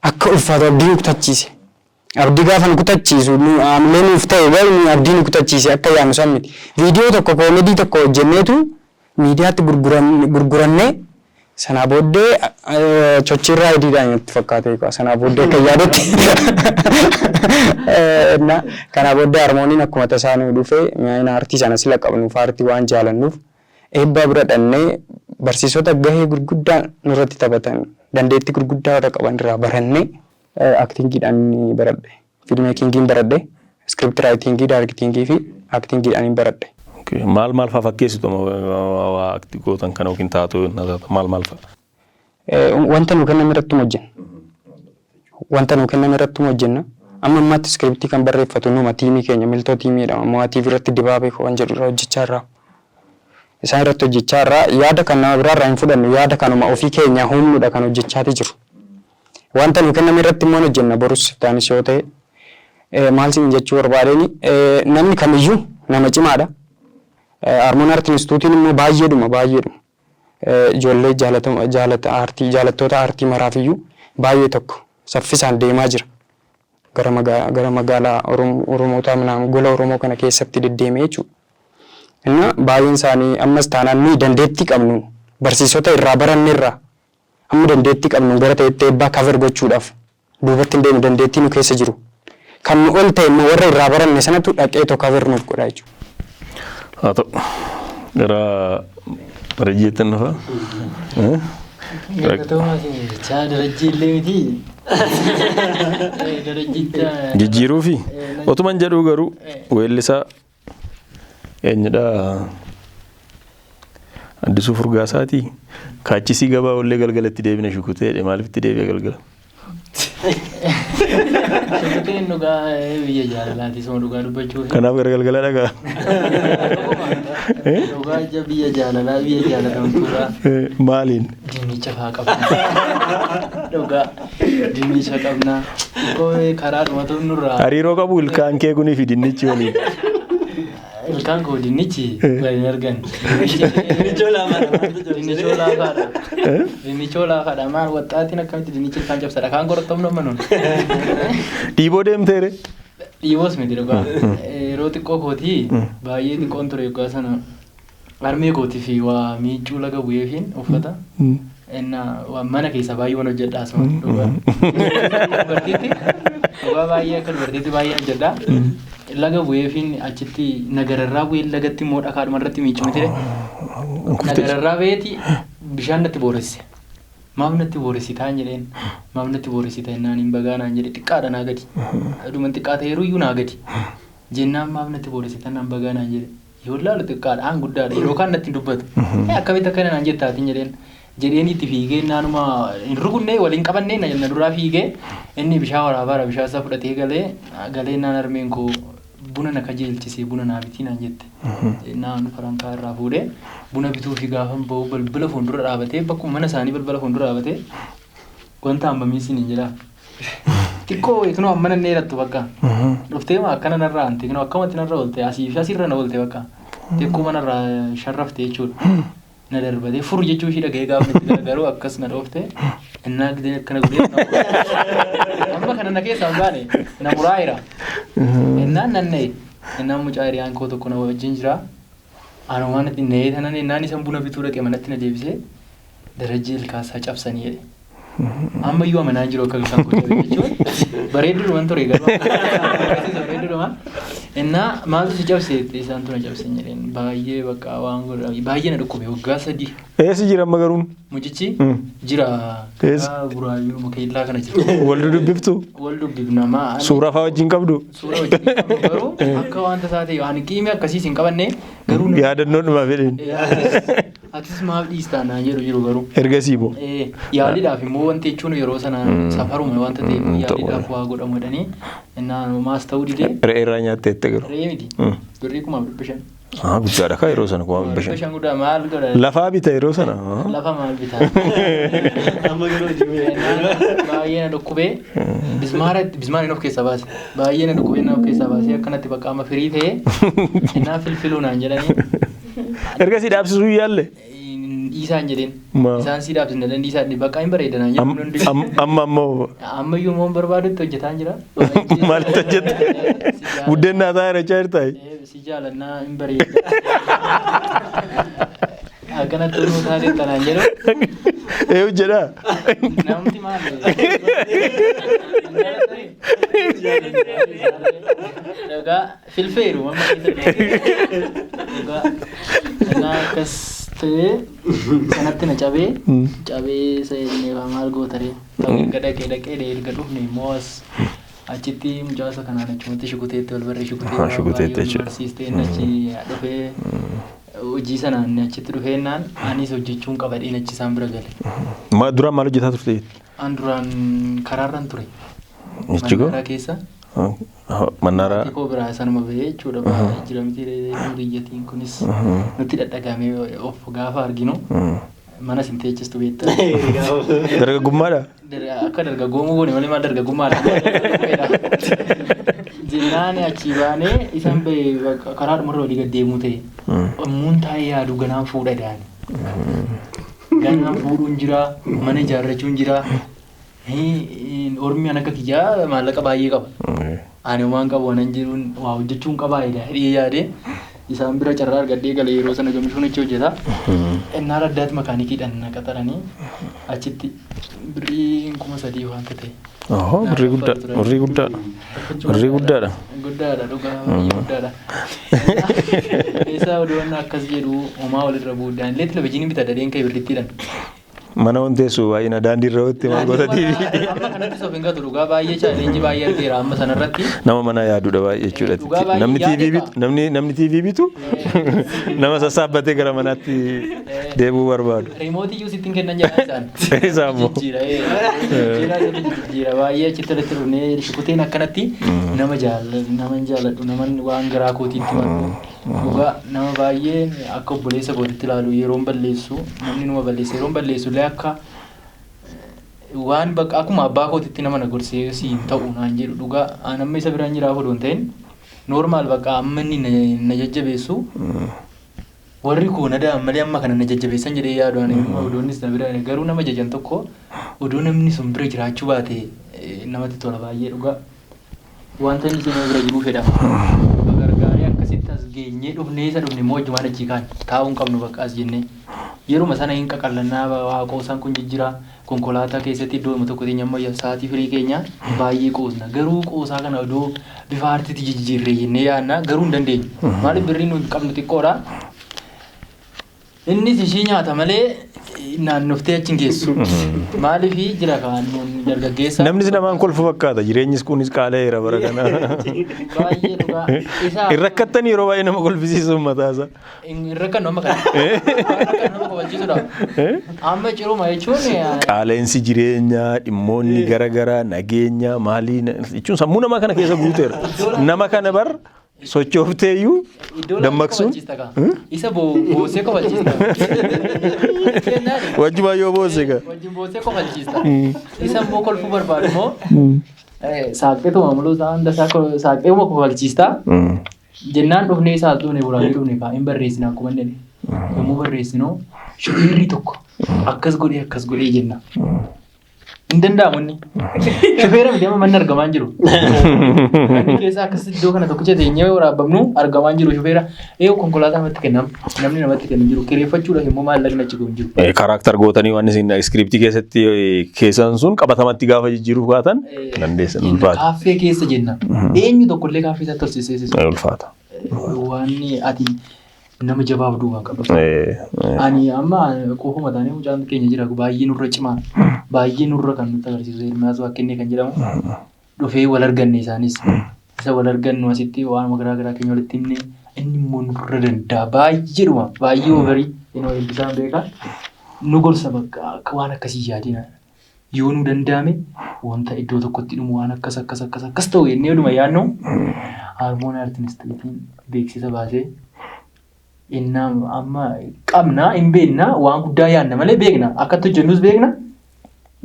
akka ulfaatu abdii nu kutachiise abdii gaafa nu kutachiisu amlee nuuf ta'e garuu abdii nu kutachiise akka yaannu san miti viidiyoo tokko koomedii tokko hojjenneetu miidiyaatti gurgurannee sanaa booddee chochirraa hidhiidhaan itti fakkaate sanaa booddee akka yaadetti kanaa booddee harmooniin akkuma tasaa nu dhufee mi'aayina aartii sana sila qabnuuf aartii waan jaalannuuf eebbaa bira dhannee barsiisota gahee gurguddaa nurratti taphatan dandeettii gurguddaa irra qaban irraa barannee aktingiidhaan baradhe fiilmeekingiin baradhe iskiript raayitingii daarektingii fi aktingiidhaan baradhe. Maal faa fakkeessitu waa aktii gootan kana yookiin taatoo maal faa? Wanta nu kenname irratti hojjenna. Wanta nu kenname irratti hojjenna. Amma ammaatti iskiriptii kan barreeffatu numa tiimii keenya miltoo tiimiidha. Ammoo tiivii irratti dibaabee waan jedhu irra hojjechaa irraa. Isaan irratti hojjechaa irraa yaada kan nama biraarraa hin fudhannu yaada kanuma ofii keenya humnuudha kan hojjechaati jiru. Wanta nu kenname irratti immoo hojjenna borus taanis yoo ta'e maal siin jechuu barbaadeni namni kamiyyuu nama cimaadha. Harmoon Aartii Instituutiin immoo baay'eedhuma ijoollee jaalattoota aartii maraafiyyuu baay'ee tokko saffisaan deemaa jira. Gara magaalaa Oromootaa minaan gola Oromoo kana keessatti deddeemee jechuudha. Inna baay'een isaanii ammas taanaan nuyi dandeettii qabnu barsiisota irraa baranneerraa amma dandeettii qabnu gara ta'etti eebbaa kaver gochuudhaaf duubatti hin deemu dandeettii nu keessa jiru. Kan nu ol ta'e immoo warra irraa baranne sanatu dhaqee tokko kaver nuuf godha jechuudha. haa ta'u gara darajjeetti nufa. Jijjiiruu fi otuman jedhuu garuu weellisaa eenyudha Addisuu Furgaasaati kaachisii gabaa ollee galgalatti deebina shukutee maaliif itti deebi'a galgala? Shukuteen dhugaa biyya jaalalaati soo dhugaa dubbachuu. Kanaaf gara galgala dhagaa. Dhugaa ija biyya jaalalaa biyya jaalatamtuudha. Maaliin? Dinnicha faa qabna. Dhugaa dinnicha qabna. Karaa dhumatu nurraa. Hariiroo qabu ilkaan kee kunii fi dinnichi waliin. Ilkaan koo dinnichi waliin argan. Dinnichoo laafaadha. Dinnichoo laafaadha. Maal waxxaatiin akkamitti dinnichi ilkaan cabsadha. Kaan qorattamnu amma nuun. Dhiiboo deemteere? Dhiiboos miti dhugaa. Yeroo xiqqoo kootii baay'ee xiqqoon ture yoggaa sana harmee kootii fi waa miicuu laga bu'eefiin uffata. Mana keessa baay'ee waan hojjedhaa asuma dhugaa. Dubartiitti dhugaa baay'ee akka dubartiitti baay'ee hojjedhaa. Laga bu'eefiin achitti nagararraa bu'ee lagatti immoo dhakaadhuma irratti miicuu miti. Nagararraa beeti bishaan natti booresse. Maaf natti booressitaa hin jedheen. Maaf natti booressita jennaan hin bagaa naan jedhe xiqqaadha naa gadi. Aduman xiqqaa ta'eeru iyyuu naa gadi. Jennaan maaf natti booressita naan bagaa naan jedhe. Yoo laalu xiqqaadha aan guddaadha yeroo kaan natti dubbatu. Akkamitti akkana naan jettaatiin jedheen. Jedheen itti fiigee naanuma hin rukunnee waliin qabannee na duraa fiigee inni bishaan waraabaadha bishaan isaa fudhatee galee naan harmeen koo buna na kajeelchisee buna naa bitii naan jette. Naan farankaa irraa fuudhee buna bituu fi gaafa bahu balbala fuuldura dhaabatee bakkuma mana isaanii balbala fuuldura dhaabatee wanta hambamii siin hin jedhaa. xiqqoo iknoo ammana inni dheerattu bakka. Dhuftee akkana narraa anti iknoo akkamatti narra oolte asii fi asirra na oolte bakka. Xiqqoo manarraa sharrafte jechuudha. Na darbatee furu jechuu ishii dhaga'ee gaafa itti gargaaruu akkas na dhoofte innaa gidee akkana gudee amma kana na keessaa hin baane na muraayira innaan nanna'e innaan mucaa hiriyaan koo tokko na wajjin jira anumaan itti na'ee tanan innaan isan buna bituu dhaqee manatti na deebisee darajjii ilkaasaa cabsanii jedhe amma iyyuu amanaa jiru akka ilkaan koo cabee jechuun bareedduudhuman ture garuu bareedduudhuman innaa maaltu si cabseetti isaantu na cabsan jedheen baay'ee bakka waan godha baay'ee na dhukkube waggaa 3. Eessi jira amma garuun? Mucichi jira buraayyuu mukeellaa kana jira. Wal dubbiftu? Wal dubbifnamaa. Suuraa fa'aa wajjin qabdu? Suuraa wajjin qabdu garuu akka wanta taatee waan qiimii akkasiis hin qabanne garuu yaadannoodhuma fedhin. Atis maaf dhiistaa naan jedhu jiru garuu. Ergasii moo? Yaaliidhaaf immoo wanti jechuun yeroo sana safaruma wanta ta'eef yaaliidhaaf waa godhamu jedhanii innaan maas ta'uu didee. Re'eerraa nyaatteette garuu. Re'ee miti. Birrii 5,000. Guddaadha kaa yeroo sana 5,000. Bishaan guddaa maal godha? Lafaa bita yeroo sana. Lafa maal bitaa? Amma garuu baay'ee na dhukkubee bismaariin of keessaa baase baay'ee na dhukkubee na of keessaa baasee akkanatti bakka amma firii ta'ee innaa filfiluu naan jedhanii. Ergasii dhaabsisuu yaalle? Dhiisaan jedheen isaan si dhaabsisne dan dhiisaan bakka hin bareedanaa jedhu. Amma iyyuu immoo barbaadutti hojjetaan jira. Maalitti hojjette? Buddeen naataa irrachaa jirtaa? Si jaalannaa hin bareedda. Akkanatti onnuu taatee tanaan jedhu. Eeyu jedhaa? Namti maali? Dhagaa filfeeru amma keessa dhagaa akkas ta'ee sanatti na cabee sa'ee maal gootaree ta'uu dhaqee erga dhufne immoo as achitti mucaasa kanaan achumatti shukuteetti wal barree shukuteetti barsiistee achi dhufee hojii sanaan achitti dhufeennaan anis hojjechuun qabadheen achi isaan bira gale. Duraan maal hojjetaa turte? An duraan karaarran ture. Mannaara keessa. Mannaara. Xiqqoo biraa sanuma bahee jechuudha. Jiramtii hiriyyaatiin kunis nutti dhadhagamee of gaafa arginu. Mana sin teechistu beektaa. Dargaggummaadha? Akka dargaggoomuu goone malee maal dargaggummaadha. Jennaan achii baanee isaan bahee karaa dhumarra walii gad deemuu ta'e. Ammuun taa'ee yaadu ganaan fuudha daani. Ganaan fuudhuun jira, mana ijaarrachuun jira. Ormi akka kiyyaa maallaqa baay'ee qaba. Ani waan qabu waan jiruun waa hojjechuun qabaa hidhee yaade. Isaan bira carraa argadhee galee yeroo sana gamishuun achi hojjeta. Innaan addaatti makaanikiidhaan na qaxaranii achitti birrii 3,000 waanta ta'e. Birrii guddaadha. Birrii guddaadha. Guddaadha dhugaa guddaadha. Keessaa odoon akkas jedhu homaa walirra buudhaan illee televizyiiniin bitadha deen ka'e birrittiidhaan. Mana wanteessu baay'ina daandii irra watti maal goota TV. Amma kanatti sof hin gatu dhugaa baay'ee chaalenjii baay'ee argeera amma sanarratti. Nama mana yaaduudha baay'ee jechuudha. Namni TV bitu nama sassaabbatee gara manaatti deebuu barbaadu. Riimootii iyyuu sittiin kennan jedhan isaan. Isaan moo. Jijjiira baay'ee achitti walitti dhufnee shukuteen akkanatti nama jaalladhu nama waan garaa kootiitti maddu. Dhugaa nama baay'ee akka obboleessa kootitti ilaalu yeroon balleessu namni numa balleessa yeroon balleessu illee akka waan bakka akkuma abbaa kootitti nama na gorsee siin ta'u naan jedhu dhugaa amma isa biraan jiraaf odoon ta'in normaal bakka amma inni na jajjabeessu warri koo na da'an malee amma kana na jajjabeessan jedhee yaadu odoonnis na bira garuu nama jajan tokko odoo namni sun bira jiraachuu baate namatti tola baay'ee dhugaa wanta inni nama bira jiruu fedha. Akkasitti as geenyee dhufnee isa dhufne immoo hojjumaan achii kaan taa'uun qabnu bakka as jennee yeruma sana hin qaqallannaa qoosaan kun jijjiira konkolaataa keessatti iddoo tokkotti amma sa'aatii firii keenya baay'ee qoosna garuu qoosaa kana odoo bifa aartiitti jijjiirree jennee yaadna garuu hin dandeenyu maaliif birrii nuyi qabnu xiqqoodha innis ishii nyaata malee naannoftee achi hin geessu maaliif jira kan dargaggeessa namnis namaan kolfu fakkaata jireenyis kunis qaaleera bara kana baay'ee dhugaa hin rakkattanii yeroo baay'ee nama kolfisiisuun mataasa hin rakkannu amma kana nama kofachiisudha amma ciruma jechuun qaaleensi jireenyaa dhimmoonni garaagaraa nageenya maalii jechuun sammuu namaa kana keessa guuteera nama kana bar sochoofteeyyuu dammaqsuun isa boosee kofalchiista wajjumaa yoo boosee ka wajjin boosee kofalchiista isa immoo kolfuu barbaadu immoo Saaqxee tuma muluu isaan dasaa saaqxee uma kofalchiistaa. Jennaan dhufnee isaa dhufnee buraanii dhufnee kaa hin barreessina akkuma inni yommuu barreessinoo shufeerri tokko akkas godhee jenna. Hin danda'amu inni. Shufeera miti amma manni argamaa hin jiru. Inni keessa akkas iddoo kana tokkicha teenyee waraabamnu argamaa hin jiru shufeera. Konkolaataa namatti kennam namni namatti kennu jiru kireeffachuudhaaf immoo maallaqni achi hin jiru. Karaakter gootanii waan isin iskiriptii keessatti keessan sun qabatamatti gaafa jijjiiruuf kaatan dandeessan ulfaata. Kaaffee keessa jenna. Eenyu tokkollee kaaffee isaa tolsiisee ulfaata. Waan ati nama jabaaf duubaan qabu. Ani amma qofa taanee mucaan keenya jira baay'ee nurra cimaa baay'ee nurra kan nutti agarsiisu Hirmaas Waaqennee kan jedhamu dhufee wal arganne isaanis isa wal argannu asitti waan garaa garaa keenya walitti himne inni immoo nurra danda'a baay'eedhuma baay'ee obarii inni eebbisaan beekaa nu gorsa bakka akka waan akkasii yaadina yoo nu danda'ame wanta iddoo tokkotti dhumu waan akkas ta'u jennee oduma yaadnu Harmoon Aartistiitiin beeksisa baasee innaa amma qabna hin beekna waan guddaa yaadna malee beekna akkatti hojjennus beekna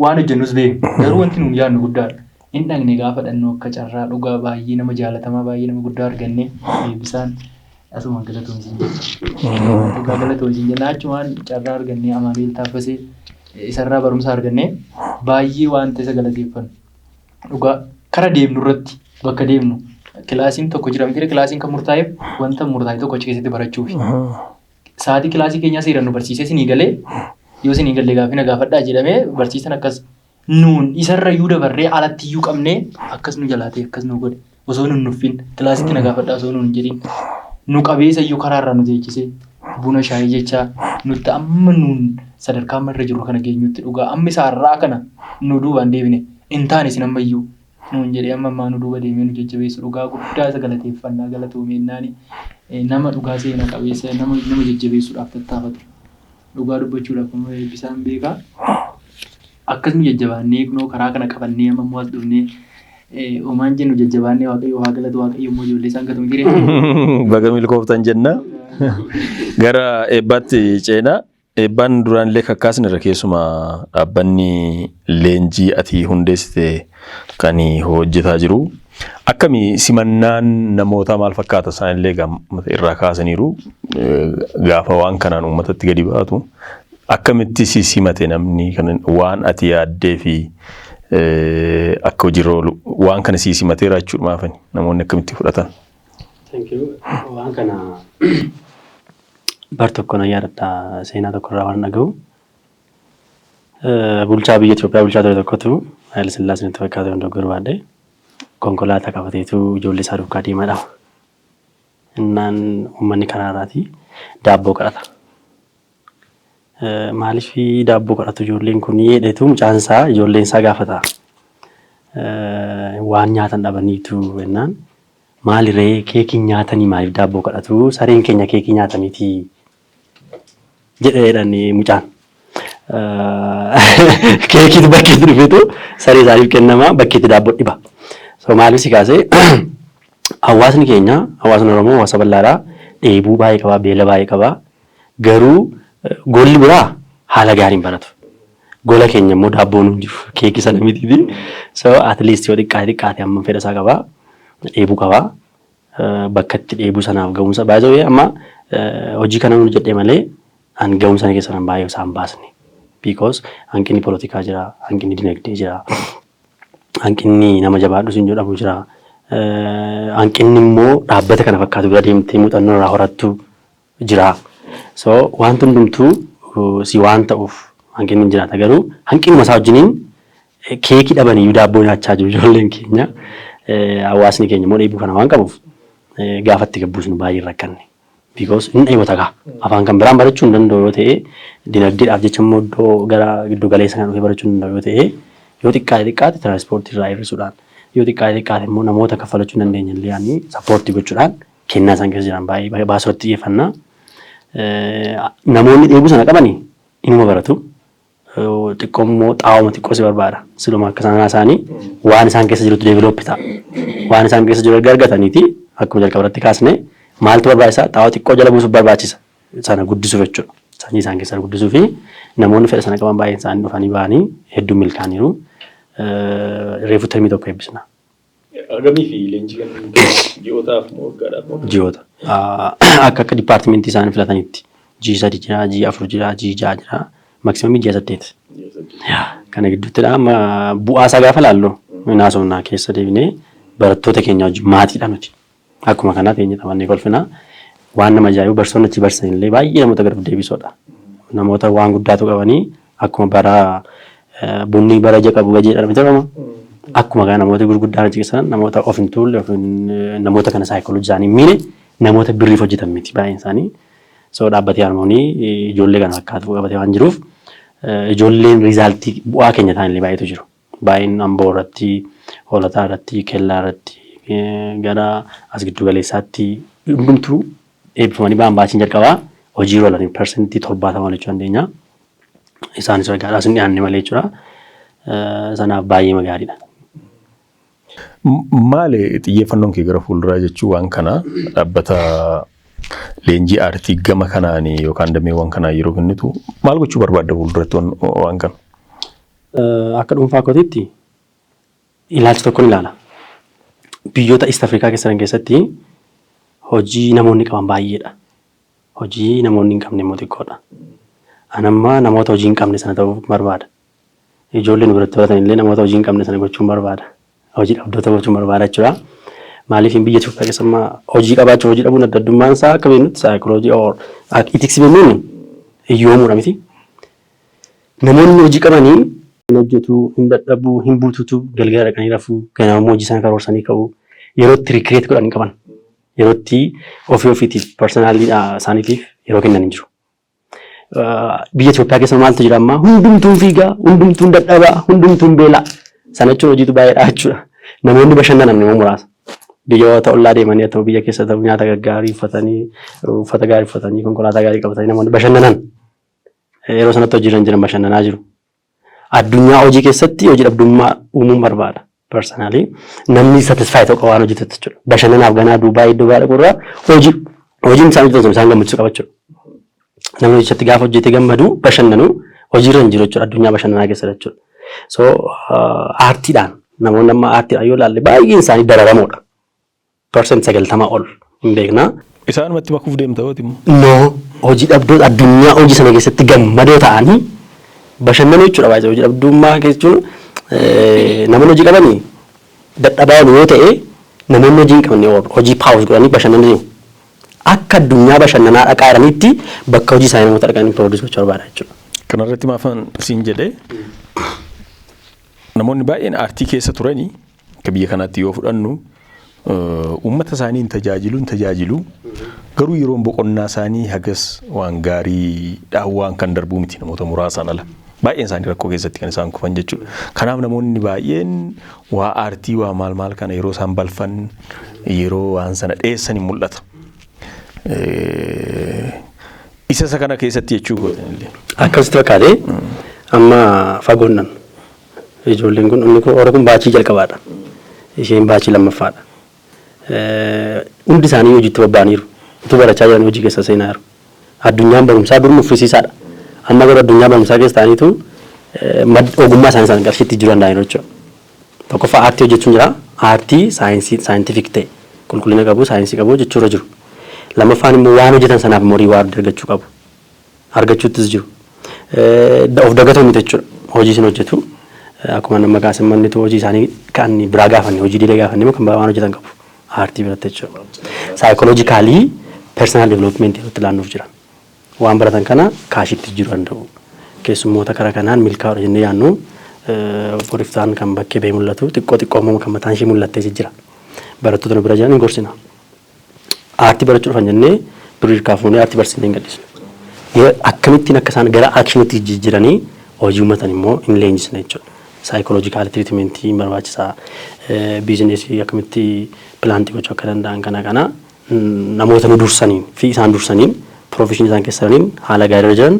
waan hojjennus beekna garuu wanti nuun yaadnu guddaadha. Hin dhaqne gaafa dhannoo akka carraa dhugaa baay'ee nama jaalatamaa baay'ee nama guddaa arganne eebbisaan asuma galatoomsiin jenna. Dhugaa galatoomsiin jenna achumaan carraa arganne Amaanu'eel Taaffasee isarraa barumsa arganne baay'ee waan ta'e isa galateeffannu. Dhugaa kara deemnu irratti bakka deemnu kilaasiin tokko jira miti kilaasiin kan murtaa'eef wanta murtaa'e tokko achi keessatti barachuuf. Sa'aatii kilaasii keenyaa seeraan nu barsiisee sinii galee yoo sinii galee gaafina gaafadhaa jedhamee barsiisan akkas nuun isarra iyyuu dabarree alatti iyyuu qabnee akkas nu jalaatee akkas nu godhe osoo nun nuffin kilaasitti na gaafadhaa osoo nun jedhin nu qabeessa iyyuu karaarraa nu teechisee buna shaayii jechaa nutti amma nuun sadarkaa amma irra jiru kana geenyutti dhugaa amma isaarraa kana nu duubaan deebine hin taane isin amma iyyuu nuun jedhee amma ammaa nu duuba deemee nu jajjabeessu dhugaa guddaa isa galateeffannaa galatoomeennaani nama dhugaa seena qabeessa nama jajjabeessuudhaaf tattaafatu dhugaa dubbachuudhaaf immoo eebbisaan beekaa akkasuma jajjabaannee kunoo karaa kana qabannee amma immoo as dhufnee homaan jennu jajjabaannee waaqayyo haa galatu waaqayyo immoo ijoollee isaan gatuun jireen. Baga milkooftan jenna gara eebbaatti ceenaa. Eebbaan duraan illee kakkaasni irra keessuma dhaabbanni leenjii ati hundeessite kan hojjetaa jiru. Akkami simannaan namoota maal fakkaata isaan illee irraa kaasaniiru gaafa waan kanaan uummatatti gadi baatu akkamitti si simate namni kan waan ati yaaddee fi akka hojiirra oolu waan kana si simateera jechuudha maafani namoonni akkamitti fudhatan. Waan kana bar tokko na yaadadha seenaa tokko irraa waan dhaga'u. Bulchaa biyya Itoophiyaa bulchaa ture tokkotu Haayile Sillaaseen itti fakkaatu hundoo garbaadde konkolaataa qabateetu ijoollee isaa duukaa deemaadha. Innaan uummanni karaarraati daabboo kadhata. Maaliif daabboo kadhatu ijoolleen kun jedhetu mucaan isaa ijoolleen isaa gaafata. Waan nyaatan dhabaniitu jennaan maalirree keekii nyaatanii maaliif daabboo kadhatu sareen keenya keekii nyaataniiti jedheedhaan mucaan. Keekiitu bakkeetti dhufeetu saree isaaniif kennama bakkeetti daabboo dhiba. So maaliif si kaasee hawaasni keenya hawaasni Oromoo hawaasa bal'aadhaa dheebuu baay'ee qabaa beela baay'ee qabaa garuu golli biraa haala gaariin baratu. Gola keenya immoo daabboon hin jiru keekii sana mitiiti. So at least yoo xiqqaate amma fedha isaa qabaa dheebuu qabaa bakka itti dheebuu sanaaf ga'umsa baay'ee amma hojii kana nu jedhee malee an ga'umsa sana keessa baay'ee isaan baasne. Because hanqinni politikaa jira, hanqinni dinagdee jira, hanqinni nama jabaadhu siin jedhamu jira, hanqinni immoo dhaabbata kana fakkaatu bira deemtee muuxannoo irraa horattu jira. So wanti hundumtuu si waan ta'uuf hanqinni jiraata garuu hanqinuma isaa wajjiniin keekii dhabanii daabboo nyaachaa jiru ijoolleen keenya. Hawaasni keenya immoo dheebuu kana waan qabuuf gaafatti gabbuusnu baay'ee rakkanne. Because hin dheebota kaa afaan kan biraan barachuu hin danda'u yoo ta'e dinagdeedhaaf jecha immoo iddoo gara giddu galeessa kan dhufee barachuu hin danda'u yoo ta'e yoo xiqqaate tiraanspoortii irraa hir'isuudhaan yoo xiqqaate immoo namoota kaffalachuu hin dandeenye illee yaani sappoortii gochuudhaan kennaa isaan keessa jiran baay'ee baasootti xiyyeeffannaa. Namoonni dheebuu sana qabanii inuma baratu. Xiqqoo immoo xaawuma xiqqoo si barbaada. Siluma akka sanaa isaanii waan isaan keessa jirutti deeviloopi ta'a. Waan isaan keessa jiru erga argataniiti akkuma jalqaba irratti kaasne maaltu barbaachisa xaawwa xiqqoo jala buusuuf barbaachisa. Sana guddisuuf jechuudha. Sanyii isaan keessaa guddisuu fi namoonni fedha sana qaban baay'een isaanii dhufanii ba'anii hedduu milkaaniiru. reefu termii tokko eebbisna. Agamii fi leenjii kan ji'ootaaf moo waggaadhaaf? Ji'oota. Akka dipaartimentii isaanii filatanitti. G3 jira, G4 jira, G6 jira. Maksimamii G8. Kana gidduuttidha amma bu'aa isaa gaafa laallu naasofnaa keessa deebinee barattoota keenya wajjin maatiidha nuti. Akkuma kanaa teenya taphannee kolfina. Waan nama ajaa'ibu barsoonni achi barsiisan illee baay'ee namoota gara deebisuudha. Namoota waan guddaatu qabanii akkuma bara bunni bara qabu gajeedha miti. Akkuma kana namoota gurguddaan achi keessan namoota of hin tuulle namoota kana saayikooloojii isaanii miine namoota birriif hojjetan miti baay'een isaanii. So dhaabbatee harmoonii ijoollee kana fakkaatu qabatee waan jiruuf ijoolleen riizaaltii bu'aa keenya ta'anillee baay'eetu jiru. Baay'een Amboo irratti, Hoolataa irratti, Kellaa irratti, gara as giddu galeessaatti hundumtuu eebbifamanii ba'an baachiin jalqabaa hojii roolanii persentii 70 jechuu dandeenya. Isaanis waggaadhaas hin dhiyaanne malee jechuudha. Sanaaf baay'ee gaariidha. Maali xiyyeeffannoon kee gara fuulduraa jechuun waan kana dhaabbata leenjii aartii gama kanaanii yookaan dameewwan kanaa yeroo kennitu maal gochuu barbaadda fuulduratti waan kana? Akka dhuunfaa kootiitti ilaalcha tokkoon ilaala. Biyyoota East Afrikaa keessatti hojii namoonni qaban baay'eedha. Hojii namoonni hin qabne immoo xiqqoodha. Anammaa namoota hojii hin qabne sana ta'uu barbaada. Ijoolleen biratti baratan illee namoota hojii hin qabne sana gochuun barbaada. Hojii dhabdoota gochuun barbaada jechuudha. Maaliif biyya Itoophiyaa keessatti hojii qabaachuu hojii dhabuun adda addummaan isaa akka beeknutti saayikooloojii or itiksii bennuun hiyyoomuudha miti. Namoonni hojii qabanii hin hojjetu, hin dadhabu, hin buututu, galgala dhaqanii rafuu, ganama hojii sana karoorsanii ka'u, yerootti rikreet godhanii qaban, yerootti ofiitiif personaalii isaaniitiif yeroo kennan hin jiru. Biyya Itoophiyaa keessa maaltu jira amma hundumtuun fiigaa, hundumtuun dadhabaa, hundumtuun beelaa. Sana jechuun hojiitu baay'eedha jechuudha. Namoonni bashannanan immoo muraasa. Biyyoota ollaa deemanii ta'u biyya keessa ta'u nyaata gaggaarii uffatanii, uffata gaarii uffatanii, konkolaataa gaarii qabatanii namoonni bashannanan yeroo sanatti hojiirra jiran bashannanaa jiru. Addunyaa hojii keessatti hojii dhabdummaa uumuun barbaada. Personaalii namni satisfaayi ta'u waan hojjetetu jechuudha. Bashannanaaf ganaa Duubaayii iddoo baay'ee qurraa hojiin isaan hojjetan isaan gammachuu qaba jechuudha. Namni hojichatti gaafa hojjetee gammadu bashannanu hojiirra hin jiru jechuudha addunyaa bashannanaa keessa jechuudha. So aartiidhaan namoonni amma aartiidhaan yoo ilaalle baay'een isaanii dararamoodha. Percent 90 ol hin beekna. Isaanumatti makuuf deemta hooti immoo? No hojii dhabdoota addunyaa hojii sana keessatti gammadoo ta'anii bashannanuu jechuudha baay'ee hojii dhabdummaa jechuun namoonni hojii qabanii dadhabaa yoo ta'e namoonni hojii hin qabne hojii paawus godhanii bashannanuu akka addunyaa bashannanaa dhaqaa jiranitti bakka hojii isaanii namoota dhaqanii pirooduus gochuu barbaada jechuudha. Kanarratti maafan siin jedhee namoonni baay'een aartii keessa turanii akka biyya kanaatti yoo fudhannu uummata isaanii hin tajaajilu garuu yeroon boqonnaa isaanii hagas waan gaarii dhaawwaan kan darbuu miti namoota muraasaan ala. Baay'een isaanii rakkoo keessatti kan isaan kufan jechuudha. Kanaaf namoonni baay'een waa aartii waa maal kana yeroo isaan balfan yeroo waan sana dheessan hin mul'ata. Isa kana keessatti jechuu gootanillee. Akkasitti fakkaatee amma fagoonnan ijoolleen kun inni kun baachii jalqabaadha. Isheen baachii lammaffaadha. Hundi isaanii hojiitti bobba'aniiru. Utuu barachaa jiran hojii keessa seenaa jiru. Addunyaan barumsaa dur nuffisiisaadha. Amma garuu addunyaa barumsaa keessa ta'aniitu ogummaa isaanii isaan qarshiitti jiru danda'aniiru jechuudha. Tokkoffaa aartii hojjechuun jira. Aartii saayintifik ta'e qulqullina qabu saayinsii qabu jechuudha jiru. Lammaffaan immoo waan hojjetan sanaaf immoo riiwaard argachuu qabu. Argachuuttis jiru. Of dagatoo miti jechuudha. Hojii isin hojjetu. Akkuma nama kaasan mannitu hojii isaanii kan biraa gaafanne hojii diilee gaafanne immoo kan waan hojjetan qabu. Aartii biratti jechuudha. Saayikooloojikaalii personal development irratti ilaaluuf jira. Waan baratan kana kaashitti jiru danda'u. Keessummoota karaa kanaan milkaa'udha jennee yaadnu boriftaan kan bakkee ba'ee mul'atu xiqqoo immoo kan mataan ishee mul'attee jira. Barattoota nu bira jiran hin gorsina. Aartii barachuu dhufan jennee birii kaafuunee aartii barsiisnee hin gadhiisnu. Akkamittiin akka isaan gara aakshiniitti jijjiiranii hojii uummatan immoo hin leenjisne jechuudha. Saayikooloojikaal tiriitimentii barbaachisaa biizineesii akkamitti pilaantii gochuu akka danda'an kana namoota nu dursaniin fi isaan dursaniin piroofeshinii isaan keessa jiraniin haala gaariirra jiran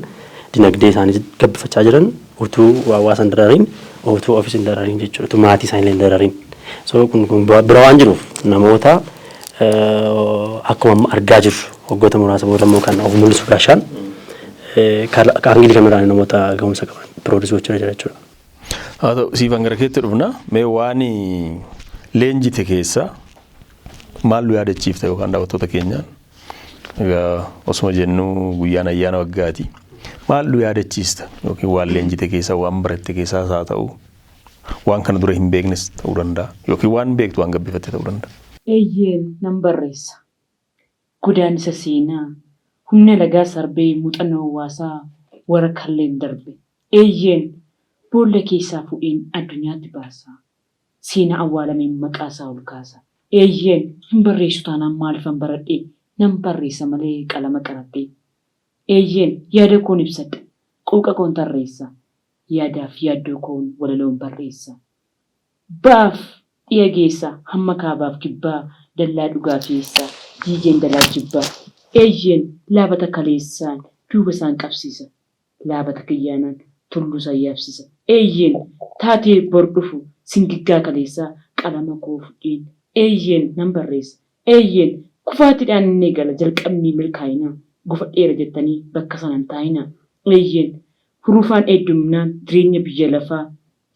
dinagdee isaanii gabbifachaa jiran utuu hawaasa hin darariin utuu ofiis hin darariin jechuudha utuu maatii isaanii hin darariin. So kun bira waan jiruuf namoota akkuma argaa jirru waggoota muraasa booda immoo kan of mul'isu gaashaan qaangilii kameraan namoota ga'umsa qaban piroodisii gochuu jira jechuudha. haa ta'u siifan gara keetti dhufna mee waan leenjite keessa maal nu yaadachiifta yookaan daawwattoota keenyaan egaa osuma jennu guyyaan ayyaana waggaati maal nu yaadachiista yookiin waan leenjite keessa waan baratte keessaas haa ta'u waan kana dura hin beeknes ta'uu danda'a yookiin waan beektu waan gabbifatte ta'uu danda'a. Eeyyeen nan barreessa. Godaannisa seenaa humna lagaa sarbee muuxannoo hawaasaa warra kalleen darbe. Eeyyeen boolla keessaa fuudheen addunyaatti baasa. Seenaa awwaalameen maqaasaa ol kaasa. Eeyyeen hin barreessu taanaan maaliifan baradhee nan barreessa malee qalama qaradhee. Eeyyeen yaada koon ibsadha. Quuqa koon tarreessa. Yaadaaf yaaddoo koon walaloon barreessa. Baaf dhiya geessa hamma kaabaaf kibbaa dallaa dhugaa keessa diigeen dalaa jibbaa. Eeyyeen laabata kaleessaan duuba isaan qabsiisa. Laabata kiyyaanaan tulluu sayyaabsisa. Eeyyeen taatee bor dhufu singiggaa kaleessaa qalama koo fudhiin. Eeyyeen nan barreessa. Eeyyeen kufaatiidhaan inni gala jalqabni milkaa'inaa gufadheera jettanii bakka sanan taa'inaa. Eeyyeen huruufaan heddumnaan jireenya biyya lafaa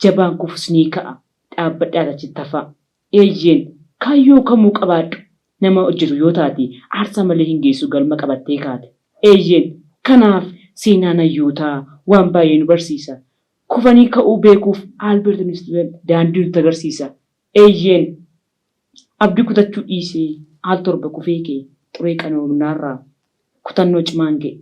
jabaan kufus ni ka'a dhaabbadhaa achitti hafaa. Eeyyeen kaayyoo kamuu qabaadhu nama hojjetu yoo taate aarsaa malee hin geessu galma qabattee kaate. Eeyyeen kanaaf seenaan hayyootaa waan baay'ee nu barsiisa. Kufanii ka'uu beekuuf Albert Einstein daandii nutti agarsiisa. Eeyyeen abdii kutachuu dhiisee al torba kufee kee xuree qanoomnaarraa kutannoo cimaan ga'e.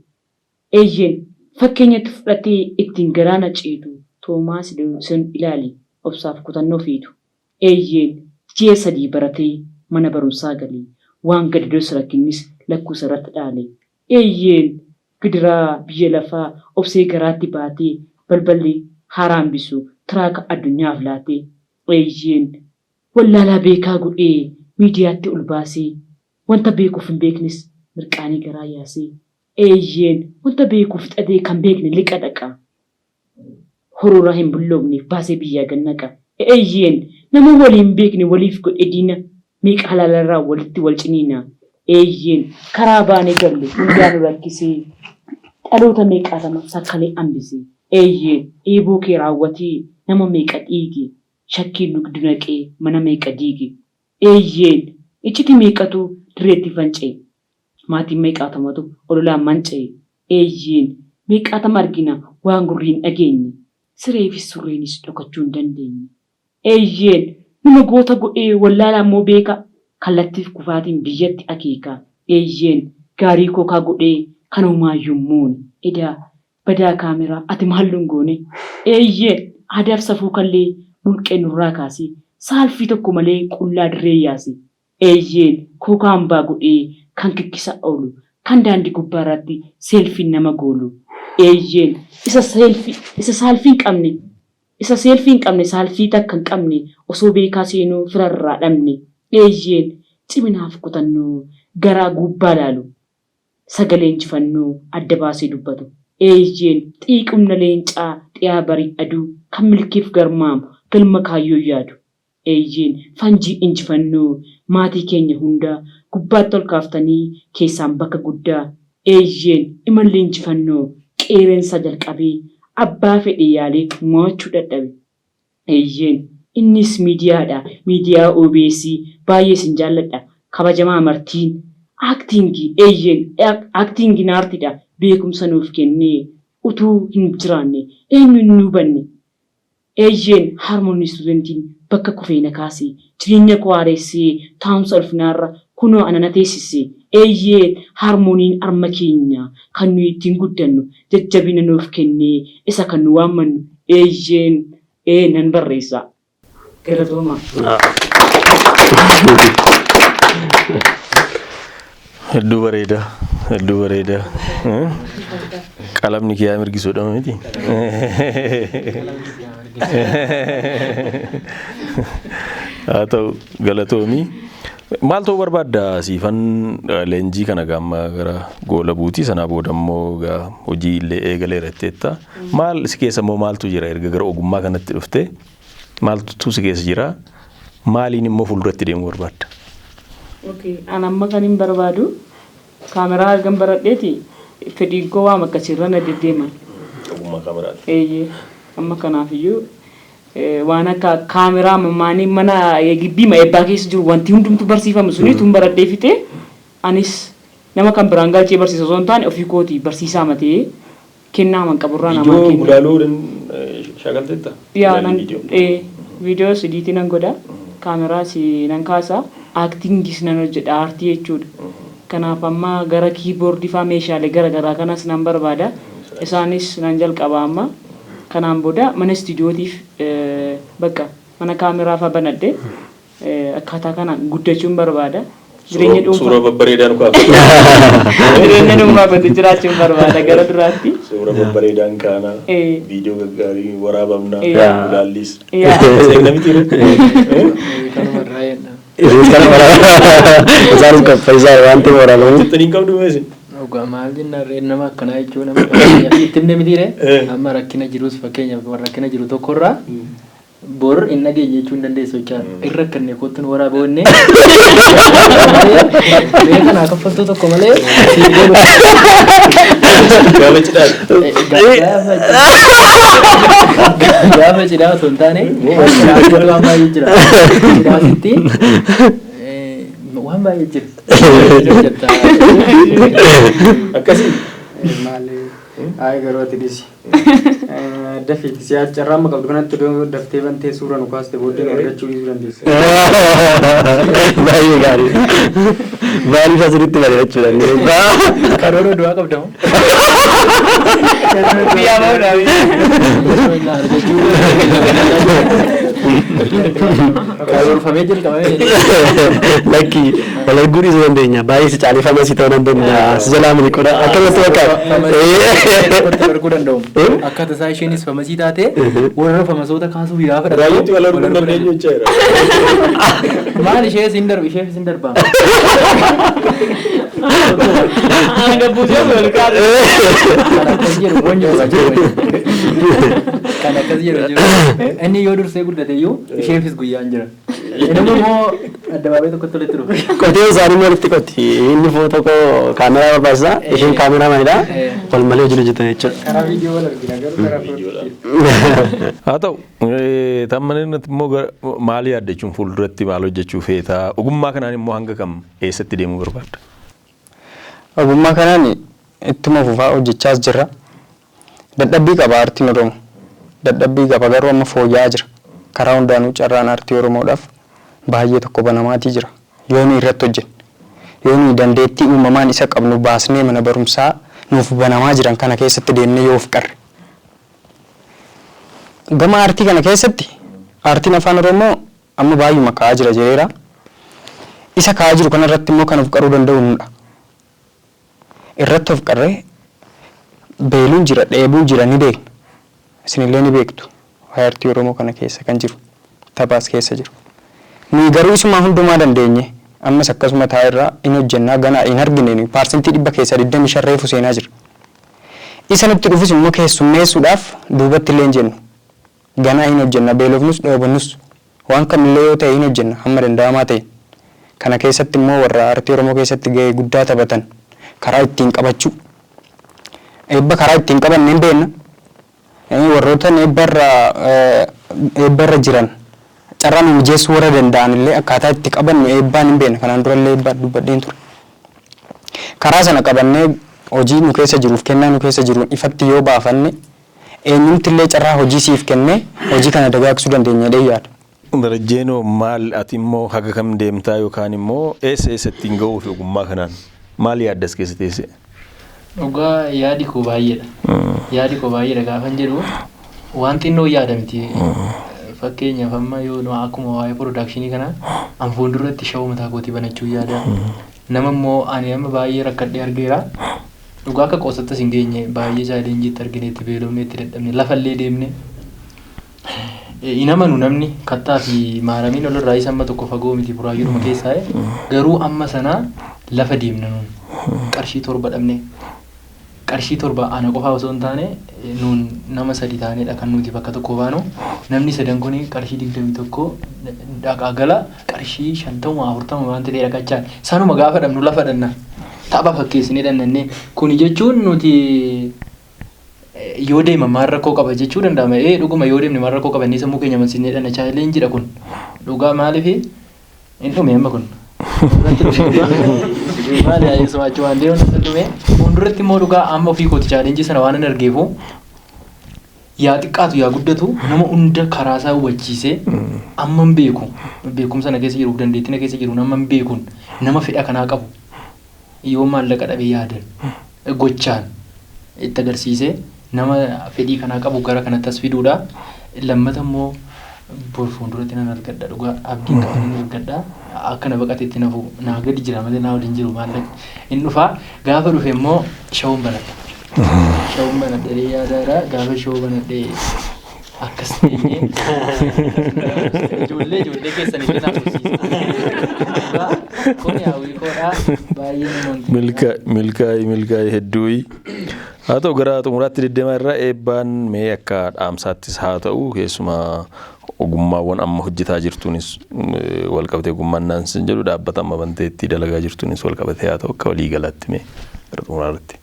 Eeyyeen fakkeenyatti fudhatee ittiin garaana ceetu Toomaas Edison ilaali obsaaf kutannoo feetu. Eeyyeen ji'a 3 baratee mana barumsaa galee waan gadadoo rakkinnis lakkoofsa irratti dhaale. Eeyyeen gidiraa biyya lafaa obsee garaatti baatee balballi haaraan bisu tiraaka addunyaaf laatee. Eeyyeen wallaalaa beekaa godhee miidiyaatti ol baasee wanta beekuuf hin beeknes mirqaanii garaa yaasee. Eeyyeen wanta beekuuf xadee kan beekne liqa dhaqa. Hororaa hin bulloofneef baasee biyyaa gannaqa. Eeyyeen nama waliin beekne waliif godhe diina meeqa halaalarraa walitti wal ciniina. Eeyyeen karaa baanee galle hundaan rakkisee dhaloota meeqaatama sakkalee hambisee. Eeyyeen eeboo kee raawwatee nama meeqa dhiige shakkiin nugdu naqee mana meeqa diige. Eeyyeen icciti meeqatu direetti fancee maatiin meeqaatamatu ololaan manca'e. Eeyyeen meeqaatama argina waan gurriin dhageenye sireefis surreenis dhokachuu hin dandeenye. Eeyyeen nama goota godhee wallaalaa immoo beeka kallattiif kufaatiin biyyatti akeeka. Eeyyeen gaarii kookaa godhee kan humaayyummuun edaa badaa kaameraa ati maalluun goone. Eeyyeen aadaaf safuu kallee mulqee nurraa kaasee saalfii tokko malee qullaa dirree yaase. Eeyyeen kookaa hambaa godhee kan kikkisa oolu kan daandii gubbaa irratti seelfiin nama goolu. Eeyyeen isa saalfii hin qabne saalfii takka hin qabne osoo beekaa seenuu firarraa dhabne. Eeyyeen ciminaaf kutannoo garaa gubbaa laalu sagalee injifannoo adda baasee dubbatu. Eeyyeen xiiqumna leencaa dhiyaa barii aduu kan milkiif garmaamu galma kaayyoo yaadu. Eeyyeen fanjii injifannoo maatii keenya hundaa gubbaatti ol kaaftanii keessaan bakka guddaa. Eeyyeen imallee injifannoo qeereensa jalqabee abbaa fedhe yaalee mo'achuu dadhabe. Eeyyeen innis miidiyaadha miidiyaa OBS baay'ee sin jaalladha kabajamaa amartiin aaktiingii. Eeyyeen aaktiingiin aartiidha beekumsa nuuf kennee utuu hin jiraanne eenyu hin hubanne. Eeyyeen harmoonni istuudentiin bakka kufeena kaasee jireenya koo haareessee taa'umsa ulfinaarra kunoo anana teessisee. Eeyyeen harmooniin arma keenya kan nuyi ittiin guddannu jajjabina nuuf kennee isa kan nu waammannu. Eeyyeen nan barreessa. Galatooma. Hedduu bareeda. Hedduu bareeda. Qalamni kiyyaa mirgisuudha miti. Haa ta'u galatoomii. Maal ta'uu barbaadda siifan leenjii kana gamma gara goola buutii sanaa booda immoo hojii illee eegalee irratteetta. Maal si keessa immoo maaltu jira erga gara ogummaa kanatti dhuftee maaltu si keessa jira maaliin immoo fuulduratti deemuu barbaadda? An amma kan hin barbaadu kaameraa argan baradheeti fedhiin koo waan akkasirra na deddeeman. Ogummaa kaameraati. Eeyyee amma kanaafiyyuu waan akka kaameraa mammaanii mana gibbii eebbaa keessa jiru wanti hundumtu barsiifamu suni tun baradhee fite anis nama kan biraan galchee barsiisa osoo hin taane ofii kooti barsiisaa matee kennaa man qaburraa namaa kenna. Viidiyoo gulaaluudhaan shaakalteetta? Yaa viidiyoo sidiitii nan godha kaameraas nan kaasa aaktingis nan hojjedha aartii jechuudha. Kanaaf amma gara kiiboordii faa meeshaalee garaagaraa kanas nan barbaada isaanis nan jalqaba amma. Kanaan booda mana istiidiyootiif bakka mana kaameraa fa'aa banadhee akkaataa kanaan guddachuun barbaada. Jireenya dhuunfaa. Suuraa babbareedaan kaafatu. Jireenya dhuunfaa godhu jiraachuun barbaada gara duraatti. Suuraa babbareedaan kaana. Viidiyoo gaggaarii waraabamnaa. Ilaallis. Seegna mitiire. Kanuma irraa jedha. Isaanis qopheessaa waan ta'eef waraabamu. Jettanii qabdu meesin? Dhugaa maal jenna reen nama akkanaa jechuun nama itti himne mitiire amma rakkina jirus fakkeenyaaf rakkina jiru tokkorraa bor hin dhageenye jechuun dandeessu jechaa irra kanneen kottuun waraaboonne beekan akka faltuu tokko malee Gaafa cidhaa. Gaafa cidhaa osoo hin taane waan baay'ee jira cidhaasitti waan baay'ee jira. Akkasii. Ay garuu ati dhisi. Dafiiti si carraa amma qabdu kanatti daftee bantee suuraa nu kaaste booddee argachuu dhiisuu dandeessa. Baay'ee gaarii. Maaliif asirratti bareechuu dandeenya? Karoora du'aa qabdamu. Karoorfamee jalqabamee. Lakki walagguu dhiisuu dandeenya. Baay'ee si caalifama si ta'uu dandeenya. Si jalaa miliquudha. Akkanatti bakka. Arguu danda'u. Akkaataa isaa isheenis famasii taate warra famasoota kaasuuf gaafa Raayyaatti wal arguu dandeenyu jechaadha. Maal ishee sin darba ishee sin darba. Kan akkas jedhu jiru. Inni yoo dursee guddate iyyuu isheefis guyyaan jira. Inni immoo addabaabee tokkotti walitti dhufu. Qotee isaanii walitti qotti. Inni footoo koo kaameraa barbaachisa. Isheen kaameraa maalidha? Wal malee hojii hojjetan jechuudha. Karaa viidiyoo wal argina garuu karaa footoo. Haa ta'u tammanatti immoo maal yaaddachuun fuulduratti maal hojjechuu feetaa ogummaa kanaan immoo hanga kam eessatti deemuu barbaadda? Ogummaa kanaan ittuma fufaa hojjechaas jirra. Dadhabbii qaba aartiin Oromoo. Dadhabbii qaba garuu amma fooyya'aa jira. Karaa hundaanuu carraan aartii Oromoodhaaf baay'ee tokko banamaatii jira. Yoo nu irratti hojjenne yoo nu dandeettii uumamaan isa qabnu baasnee mana barumsaa nuuf banamaa jiran kana keessatti deemnee yoo of qarre. Gama aartii kana keessatti aartiin afaan Oromoo amma baay'uma ka'aa jira jedheera. Isa ka'aa jiru kanarratti immoo kan of qaruu danda'u nudha. Irratti of qarree beeluun jira dheebuun jira ni beekna. Isinillee ni beektu. Aartii Oromoo kana keessa kan jiru taphaas keessa jiru. Nuyi garuu isuma hundumaa dandeenye ammas akkasuma taa'irraa in hojjennaa ganaa in argine paarsentii 100 keessa 25 reefu seenaa jira. Isa nutti dhufus immoo keessummeessuudhaaf duubatti illee hin jennu. Ganaa in hojjenna beelofnus dheebonnus waan kamillee yoo ta'e in hojjenna hamma danda'amaa ta'e. Kana keessatti immoo warra aartii Oromoo keessatti gahee guddaa taphatan karaa ittiin qabachuu. Eebba karaa ittiin qabanne hin beekna. Warroota eebbarra jiran carraa nu mijeessuu warra danda'an illee akkaataa itti qabannu eebbaan hin beekna. Kanaan dura illee eebbaa dubbadheen ture. Karaa sana qabannee hojii nu keessa jiruuf kennaa nu keessa jiruun ifatti yoo baafanne eenyumti illee carraa hojii siif kennee hojii kana dagaagsuu dandeenya jedhee yaada. Darajjeenoo maal ati immoo haga kam deemtaa yookaan immoo eessa ittiin ga'uuf ogummaa kanaan maal yaaddas keessa teesse? Dhugaa yaadi koo baay'eedha. Yaadi koo baay'eedha gaafan jedhu waan xinnoo yaada miti. Fakkeenyaaf amma yoo akkuma waa'ee production kanaa an fuulduratti shawuu mataa kootii banachuu yaada. Nama immoo ani amma baay'ee rakkadhee argeera. Dhugaa akka qoosattas hin geenye baay'ee chaalenjiitti argine itti beelofne itti dadhabne lafallee deemne. Inamanu namni kattaa fi maaramiin olirraa isa amma tokko fagoo miti buraayyuudhuma keessaa garuu amma sanaa lafa deemna nuun qarshii 7 dhabne. Qarshii 7 ana qofaa osoo hin taane nuun nama 3 taanedha kan nuti bakka tokko baanu namni 3 kun qarshii 21 dhaqaa gala qarshii 50-40 waan ta'e dhaqachaa sanuma gaafa dhabnu lafa dhanna tapha fakkeessinee dhannanne kuni jechuun nuti yoo deema maal rakkoo qaba jechuu danda'ama. Dhuguma yoo deemne maal rakkoo qaba inni sammuu keenya mansinnee dhana chaalenjiidha kun. Dhugaa maaliif hin dhume amma kun. Maali yaa sochii waan deemu hin dhume. Fuulduratti immoo dhugaa amma ofii kooti chaalenjii sana waan hin argeefu yaa xiqqaatu yaa guddatu nama hunda karaa isaa hubachiisee amma hin beeku. Beekumsa na keessa jiru dandeettii na keessa jiru nama hin beekuun nama fedha kanaa qabu. Yoo maallaqa dhabee yaadan gochaan itti agarsiisee nama fedhii kanaa qabu gara kanatti as fiduudha. Lammata immoo bor fuulduratti nan argadha dhugaa abdiin qaban nan argadha. Akka na baqateetti nafu naa gadi jira malee naa waliin jiru maallaqni hin dhufaa. Gaafa dhufe immoo shawuun banadha. Shawuun banadhee yaadaadha. Gaafa shawuu banadhee akkas ta'ee ijoollee keessan illee naa fursiisa. Kun yaa'uu koodhaa baay'ee namoonni. Milkaa'ii hedduu. Haa ta'u gara xumuraatti deddeemaa irraa eebbaan mee akka dhaamsaattis haa ta'u keessumaa ogummaawwan amma hojjetaa jirtuunis wal qabatee ogummaan naansin jedhu dhaabbata amma banteetti dalagaa jirtuunis wal qabatee haa ta'u akka walii galaatti mee gara xumuraatti.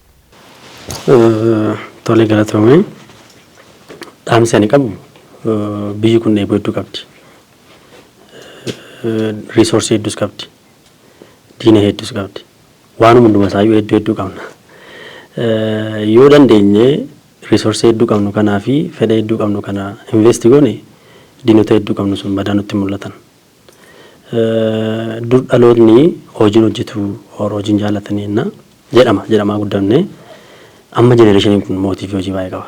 Tolee galatoomee dhaamsi ani qabu biyyi kun eeboo hedduu qabdi. Riisoorsii hedduus qabdi. Diina hedduus qabdi. Waanuma hundumaa isaayyuu hedduu qabna. Yoo dandeenye riisoorsii hedduu qabnu kanaa fi fedha hedduu qabnu kana investi goone diinota hedduu qabnu sun badaa nutti mul'atan. Dur dhaloonni hojiin hojjetu hojiin jaallatanii enna jedhamaa guddamne amma jenereeshiniin kun mootii fi hojii baay'ee qaba.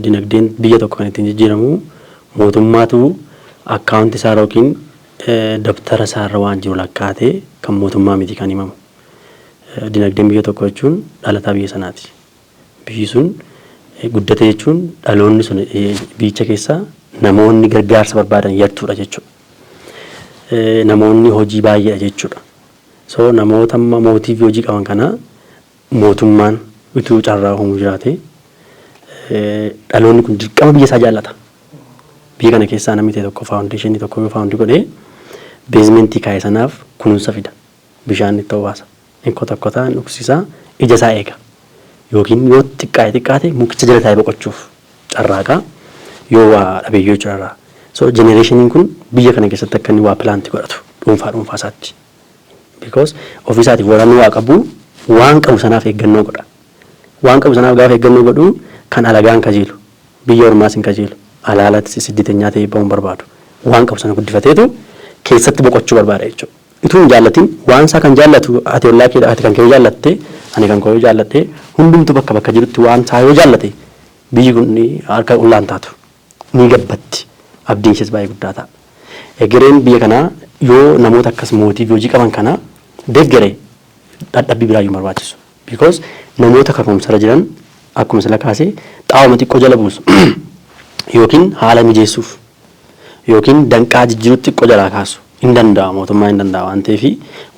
Dinagdeen biyya tokko kan ittiin jijjiiramu mootummaatu akkaawunti isaa yookiin dabtara isaarra waan jiru lakkaatee kan mootummaa miti kan himamu. Dinagdeen biyya tokko jechuun dhalataa biyya sanaati. Biyyi sun guddate jechuun dhaloonni sun biyyicha keessaa namoonni gargaarsa barbaadan yartuudha jechuudha. Namoonni hojii baay'eedha jechuudha. So namoota amma mootii fi hojii qaban kana mootummaan utuu carraa uumuu jiraate dhaloonni kun dirqama biyya isaa jaallata. Biyya kana keessaa namni ta'e tokko faawundeeshinii tokko yoo faawundii godhee beezmentii kaa'e sanaaf kunuunsa fida. Bishaan itti obaasa. Kotaa dhuksisaa ija isaa eega. Yookiin yoo xiqqaate mukicha jala taa'ee boqochuuf carraaqa yoo waa dhabeeyyoo jiraarraa. So jenereeshiniin kun biyya kana keessatti akka inni waa pilaanti godhatu dhuunfaa isaatti. Because ofiisaatiif waraanni waa qabu waan qabu sanaaf eeggannoo godha. Waan qabu sanaaf gaafa eeggannoo godhu kan alagaan kajeelu biyya ormaas hin kajeelu alaalatti sidditeenyaa ta'ee ba'uun barbaadu. Waan qabu sana guddifateetu keessatti boqochuu barbaada jechuudha. Ituun jaallatiin waan isaa kan jaallatu ati ollaa keedha ati kan kee jaallatte ani kan koo jaallatte hundumtu bakka jirutti waan isaa yoo jaallate biyyi kun harka ullaan taatu ni gabbatti abdiin ishees baay'ee guddaa ta'a. Egereen biyya kanaa yoo namoota akkas mootii fi hojii qaban kana deeggaree dadhabbii biraayyuu barbaachisu. Because namoota kaka'umsarra jiran akkuma sila kaasee xaawuma xiqqoo jala buusu yookiin haala mijeessuuf yookiin danqaa jijjiirutti xiqqoo jalaa kaasu. Hin danda'a mootummaa hin danda'a waan ta'eef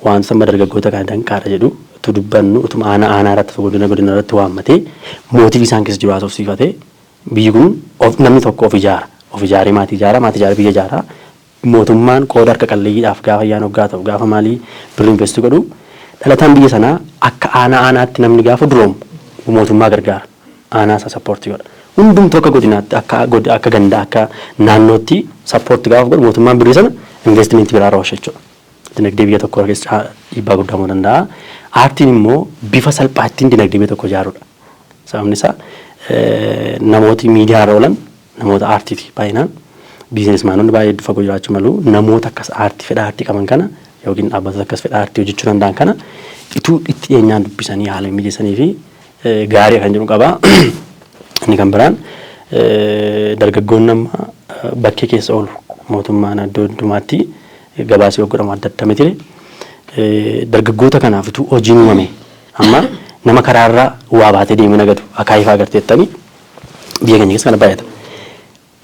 waan sama dargaggoota kana danqaadha jedhu utuu dubbannu utuma aanaa irratti godina irratti waammatee mootii isaan keessa jiru haasofsiifatee biyyi kun namni tokko of ijaaree maatii ijaara biyya ijaara mootummaan qooda harka qalleeyyiidhaaf gaafa ayyaan hoggaa ta'u gaafa maalii birrii investi godhu dhalataan biyya sanaa akka aanaatti namni gaafa duroomu mootummaa gargaara aanaa isaa sappoortii godha. Hundumtuu akka godinaatti akka gandaa akka naannootti sappoortii gaafa godhu mootummaan birrii sana investimentii biraa raawwacha jechuudha. Dinagdee biyya tokko keessa dhiibbaa guddaa uumuu danda'a. Aartiin immoo bifa salphaattiin dinagdee biyya tokko ijaaruudha. Sababni isaa namooti miidiyaa irra oolan namoota aartiiti baay'inaan biizinesmaanonni baay'ee fagoo jiraachuu malu namoota akkas aartii fedha aartii qaban kana yookiin dhaabbata akkas fedha aartii hojjechuu danda'an kana ituu itti dhiyeenyaan dubbisanii haala mijeessanii fi gaarii kan jedhu qaba. Inni kan biraan dargaggoonni amma bakkee keessa oolu mootummaan iddoo hundumaatti gabaasii godhamu adda adda miti dargaggoota kanaaf utuu hojiin uumame amma nama karaarra waa baatee deemee nagadu akaayifaa agarteettanii biyya keenya keessa kana baay'ata.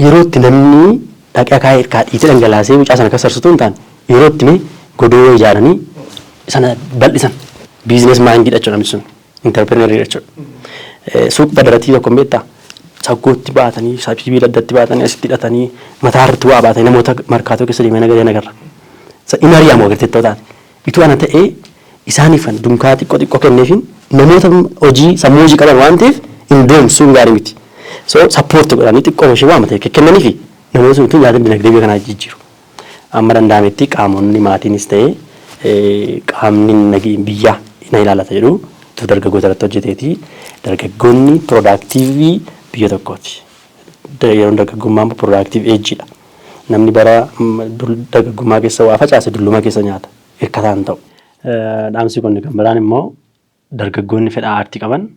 Yeroo itti namni dhaqee akaayii dhiitee dhangalaasee mucaa sana kasarsituu hin taane yeroo itti mee godoo ijaaranii sana bal'isan biizines maayindiidha jechuudha namni sun intarprenerii jechuudha. Suuq badaratii tokko beektaa saggootti baatanii sibiila addatti baatanii asitti hidhatanii mataa irratti waa baatanii namoota markaatoo keessa deemee nagadee nagarra. Inni ari'amu agarteettoo taate. Ituu ana ta'ee isaaniif dunkaa xiqqoo kenneefiin namoota hojii sammuu hojii qaban waan ta'eef Indoomsuun gaarii miti. So sappoortii godhanii xiqqoo ishee waamate kennanii fi namoonni sun yaada dinagdee biyya kanaa jijjiiru. Amma danda'ametti qaamonni maatiinis ta'ee qaamni biyyaa na ilaalata jedhu dargaggoota irratti hojjeteeti. Dargaggoonni piroodaaktiivii biyya tokkooti. Yeroon dargaggummaa immoo piroodaaktiiv eejiidha. Namni bara dargaggummaa keessa waa facaase dulluma keessa nyaata. Hirkataan ta'u. Dhaamsi kun kan biraan immoo dargaggoonni fedha aartii qaban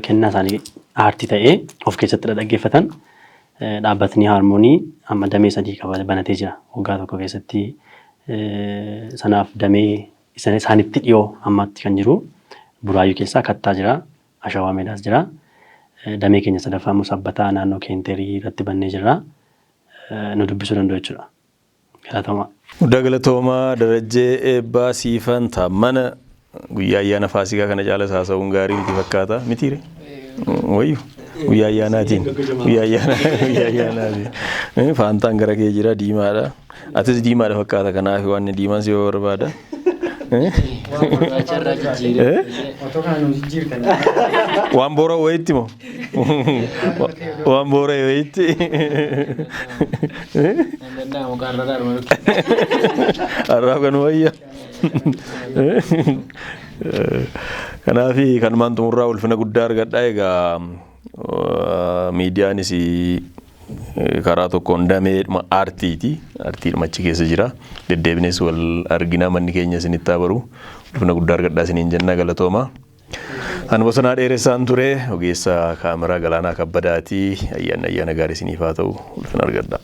kennaa isaanii aartii ta'ee of keessatti dhaggeeffatan dhaabbatni haarmoonii amma damee 3 qaba banatee jira. Waggaa tokko keessatti sanaaf damee isaanitti dhiyoo ammatti kan jiru. Buraayyuu keessaa Kattaa jira. Ashawaa Meedaas jira. Damee keenya sadaffaa immoo Sabbataa naannoo Keenterii irratti bannee jira. Nu dubbisuu danda'u jechuudha. Galatoomaa. Guddaa galatoomaa Darajjee Eebbaa Siifan Taammana guyyaa ayyaana Faasikaa kana caalaa haasa'uun gaarii miti fakkaata mitiire? Wayyu guyyaa ayyaanaatiin faantaan gara kee jira diimaadha. Atis diimaadha fakkaata kanaaf waan diimaan si barbaada. Waan boora wayitti moo? Waan boora wayitti. Arraaf kan wayya. Kanaafi kanumaan xumurraa ulfina guddaa argadhaa egaa miidiyaanis karaa tokkoon dameedhuma aartiiti. Aartiidhuma achi keessa jira. Deddeebines wal arginaa manni keenya isinitti baru. Ulfina guddaa argadhaa isiniin jenna galatoomaa. Ani Bosonaa Dheeressaan ture ogeessa kaameraa Galaanaa Kabbadaati. Ayyaana gaarii isiniif haa ta'u ulfina argadhaa.